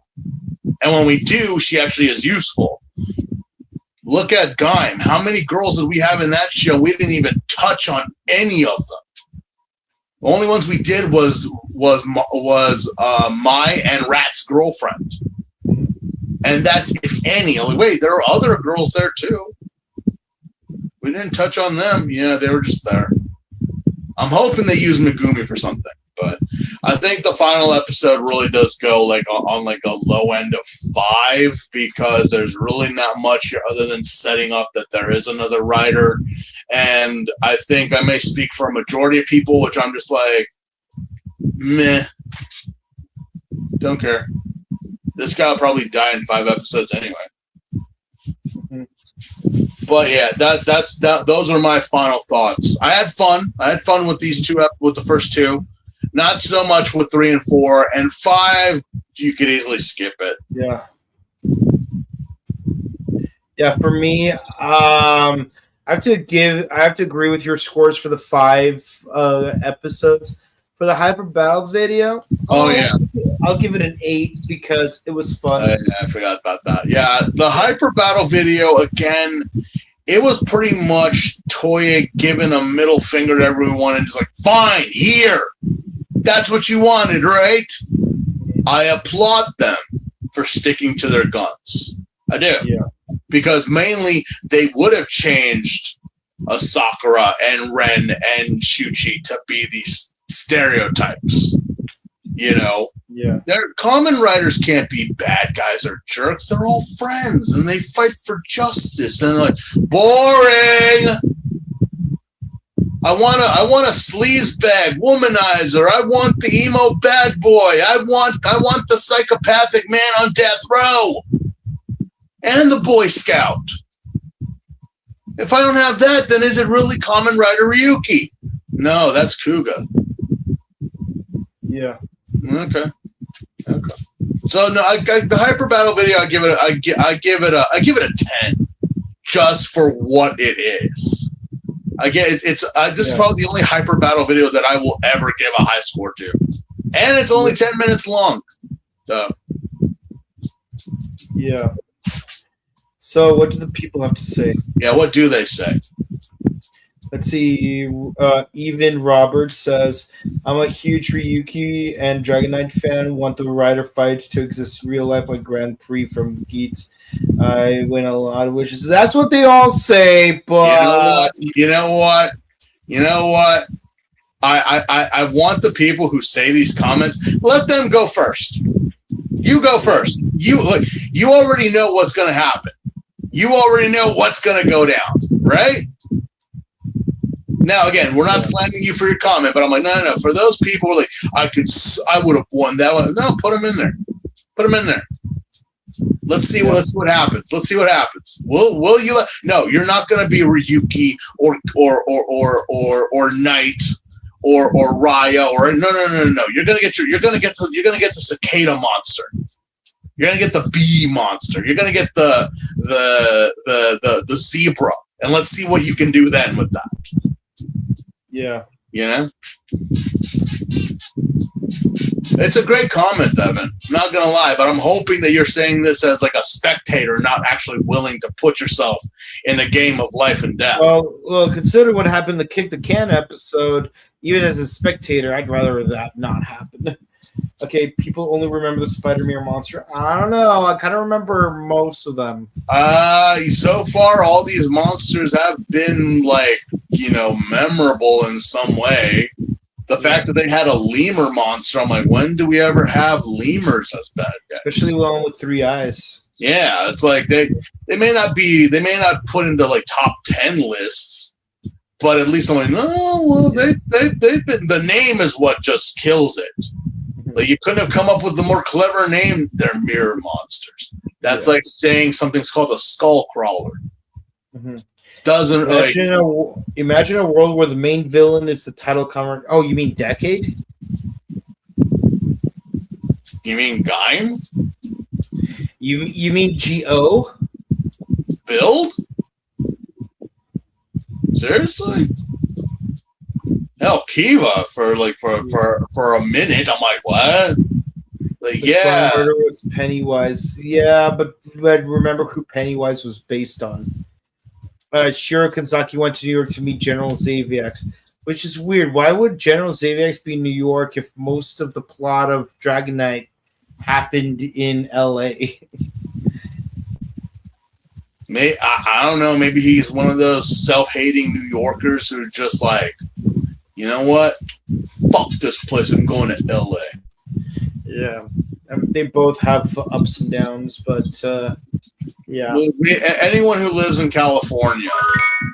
And when we do, she actually is useful. Look at Gaim. How many girls did we have in that show? We didn't even touch on any of them. The only ones we did was Mai and Rat's girlfriend. And that's, if any. Like, wait, there are other girls there too. We didn't touch on them. Yeah, they were just there. I'm hoping they use Megumi for something. But I think the final episode really does go on a low end of 5, because there's really not much here other than setting up that there is another rider. And I think I may speak for a majority of people, which I'm just like, meh, don't care. This guy will probably die in 5 episodes anyway. But yeah, those are my final thoughts. I had fun. With these 2 with the first 2. Not so much with 3 and 4, and 5 you could easily skip it. Yeah. Yeah, for me, I have to agree with your scores for the 5 episodes. For the Hyper Battle video, I'll give it an 8 because it was fun. I forgot about that. Yeah, the Hyper Battle video, again, it was pretty much Toya giving a middle finger to everyone and just like, fine, here. That's what you wanted, right? I applaud them for sticking to their guns. I do. Yeah. Because mainly they would have changed Sakura and Ren and Shuchi to be these stereotypes. Yeah. Their Kamen Riders can't be bad guys or jerks. They're all friends and they fight for justice. And like, boring. I want a sleazebag womanizer. I want the emo bad boy. I want the psychopathic man on death row. And the Boy Scout. If I don't have that, then is it really Kamen Rider Ryuki? No, that's Kuga. Yeah. Okay. So no, the Hyper Battle video, I give it a 10, just for what it is. This is probably the only Hyper Battle video that I will ever give a high score to, and it's only 10 minutes long. So yeah. So what do the people have to say? Yeah, what do they say? Let's see. Even Roberts says, I'm a huge Ryuki and Dragon Knight fan. Want the rider fights to exist in real life like Grand Prix from Skits. I win a lot of wishes. That's what they all say, but you know what? I want the people who say these comments, let them go first. You go first. You already know what's going to happen. You already know what's going to go down, right? Now, again, we're not slamming you for your comment, but I'm like, no. For those people who are like, I would have won that one. No, put them in there. Let's see what happens. Let's see what happens. Will you? No, you're not going to be Ryuki or Knight or Raya or no. You're going to get the cicada monster. You're going to get the bee monster. You're going to get the zebra, and let's see what you can do then with that. Yeah. It's a great comment, Evan. I'm not gonna lie, but I'm hoping that you're saying this as like a spectator, not actually willing to put yourself in a game of life and death. Well, consider what happened in the Kick the Can episode. Even as a spectator, I'd rather that not happen. Okay, people only remember the Spider Mirror monster. I don't know. I kind of remember most of them. So far, all these monsters have been memorable in some way. The fact that they had a lemur monster, I'm like, when do we ever have lemurs as bad guys? Especially one with 3 eyes. Yeah, it's like they may not put into like top 10 lists, but at least I'm like, no, well, they've been. The name is what just kills it. Like, you couldn't have come up with a more clever name. They're mirror monsters. That's like saying something's called a skull crawler. Mm-hmm. Imagine a world where the main villain is the title comer. Oh, you mean Decade? You mean Gaim? You mean G.O.? Build? Seriously? Hell, Kiva for a minute. I'm like, what? Like, yeah. Murder was Pennywise. Yeah, but remember who Pennywise was based on. Shiro Kanzaki went to New York to meet General Xaviax, which is weird. Why would General Xaviax be in New York if most of the plot of Dragon Knight happened in L.A.? I don't know. Maybe he's one of those self-hating New Yorkers who are just like, you know what? Fuck this place. I'm going to L.A. Yeah. They both have ups and downs, but yeah. Well, anyone who lives in California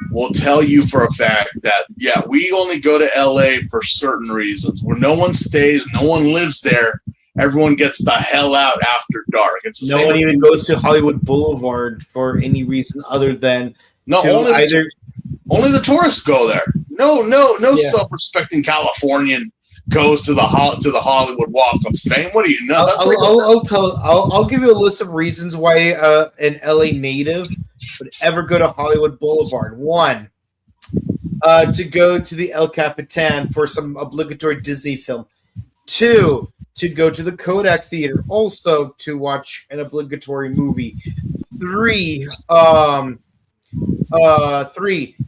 will tell you for a fact that, yeah, we only go to L.A. for certain reasons. Where no one stays, no one lives there. Everyone gets the hell out after dark. No one even goes to Hollywood Boulevard for any reason other than only the tourists go there. No self-respecting Californian goes to the Hollywood Walk of Fame. What do you know? I'll give you a list of reasons why an LA native would ever go to Hollywood Boulevard. One, to go to the El Capitan for some obligatory Disney film. Two, to go to the Kodak Theater, also to watch an obligatory movie. Three,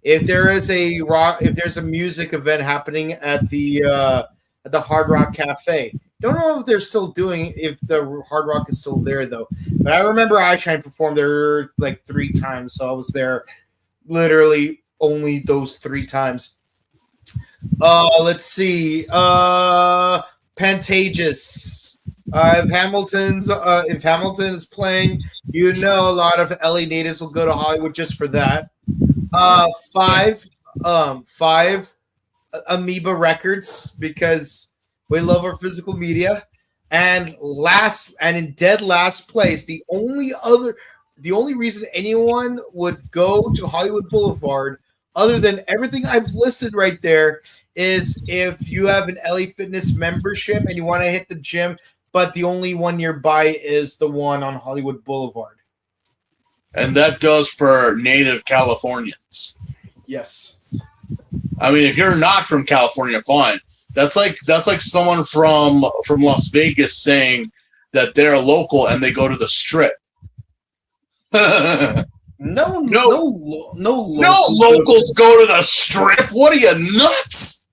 if there's a music event happening at the Hard Rock Cafe. Don't know if they're still if the Hard Rock is still there though. But I remember iShine performed there like 3 times, so I was there literally only those 3 times. Let's see. Pantages. If Hamilton is playing, a lot of LA natives will go to Hollywood just for that. 5 Amoeba Records, because we love our physical media. And in dead last place, the only reason anyone would go to Hollywood Boulevard, other than everything I've listed right there, is if you have an LA Fitness membership and you want to hit the gym, but the only one nearby is the one on Hollywood Boulevard. And that goes for native Californians. Yes. I mean, if you're not from California, fine. That's like someone from Las Vegas saying that they're local and they go to the Strip. No locals go to the Strip. What are you, nuts?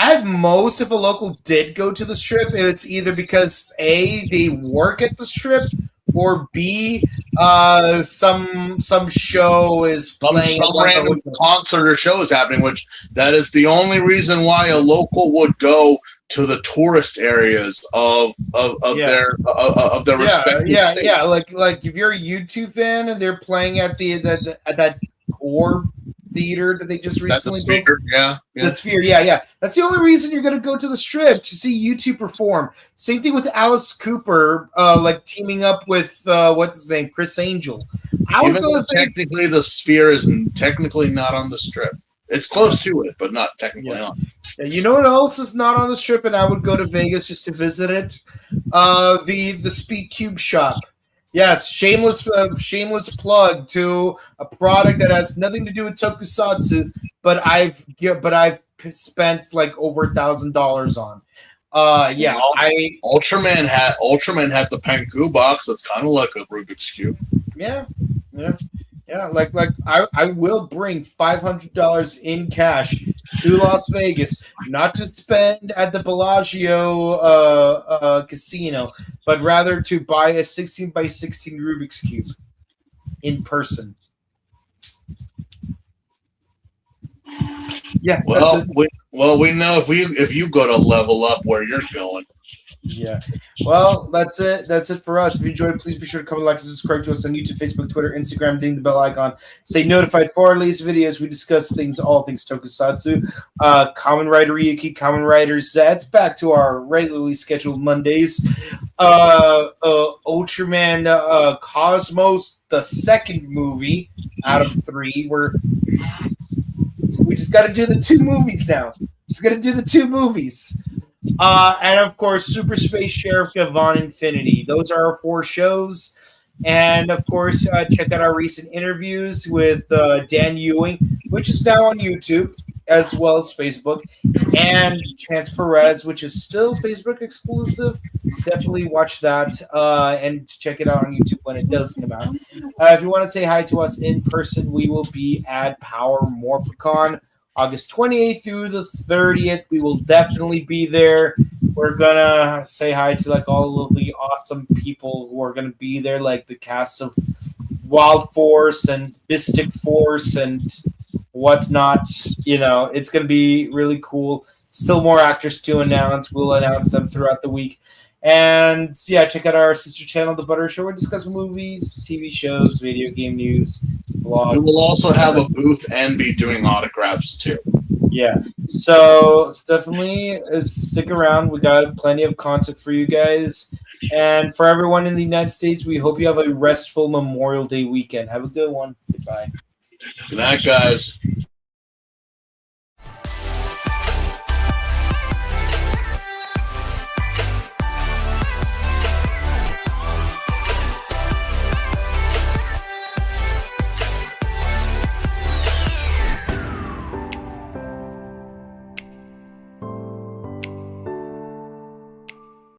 At most, if a local did go to the Strip, it's either because A, they work at the Strip, or B, some show is playing. Some random concert or show is happening, which that is the only reason why a local would go to the tourist areas of their respective state. Yeah. Like if you're a YouTube fan and they're playing at at that core theater that they just recently built. The Sphere, yeah. That's the only reason you're going to go to the Strip, to see YouTube perform. Same thing with Alice Cooper, teaming up with what's his name, Chris Angel. Technically, the Sphere is technically not on the Strip. It's close to it, but not technically on. Yeah, you know what else is not on the Strip, and I would go to Vegas just to visit it? The Speed Cube shop. Yes, shameless plug to a product that has nothing to do with tokusatsu, but I've spent like over $1,000 on. Ultraman had the Penku box. That's kind of like a Rubik's Cube. Yeah. Like I will bring $500 in cash to Las Vegas, not to spend at the Bellagio casino, but rather to buy a 16x16 Rubik's Cube in person. Yeah. Well, we know if you go to level up where you're going. Yeah. Well, that's it. That's it for us. If you enjoyed it, please be sure to comment, like, and subscribe to us on YouTube, Facebook, Twitter, Instagram, ding the bell icon. Stay notified for our latest videos. We discuss all things tokusatsu. Kamen Rider Ryuki, Kamen Riders. That's back to our regularly scheduled Mondays. Ultraman Cosmos, the second movie out of 3. We just got to do the 2 movies now. Just got to do the 2 movies. And of course, Super Space Sheriff Gavon Infinity. Those are our 4 shows. And of course, check out our recent interviews with Dan Ewing, which is now on YouTube as well as Facebook, and Chance Perez, which is still Facebook exclusive. Definitely watch that and check it out on YouTube when it does come out. If you want to say hi to us in person, we will be at Power Morphicon August 28th through the 30th. We will definitely be there. We're gonna say hi to like all of the awesome people who are gonna be there, like the cast of Wild Force and Mystic Force and whatnot. It's gonna be really cool. Still more actors to announce. We'll announce them throughout the week. And check out our sister channel, The Butter Show. We discuss movies, TV shows, video game news, blogs. We will also have a booth and be doing autographs too. Yeah, so definitely stick around. We got plenty of content for you guys. And for everyone in the United States, we hope you have a restful Memorial Day weekend. Have a good one. Goodbye. Good night, guys.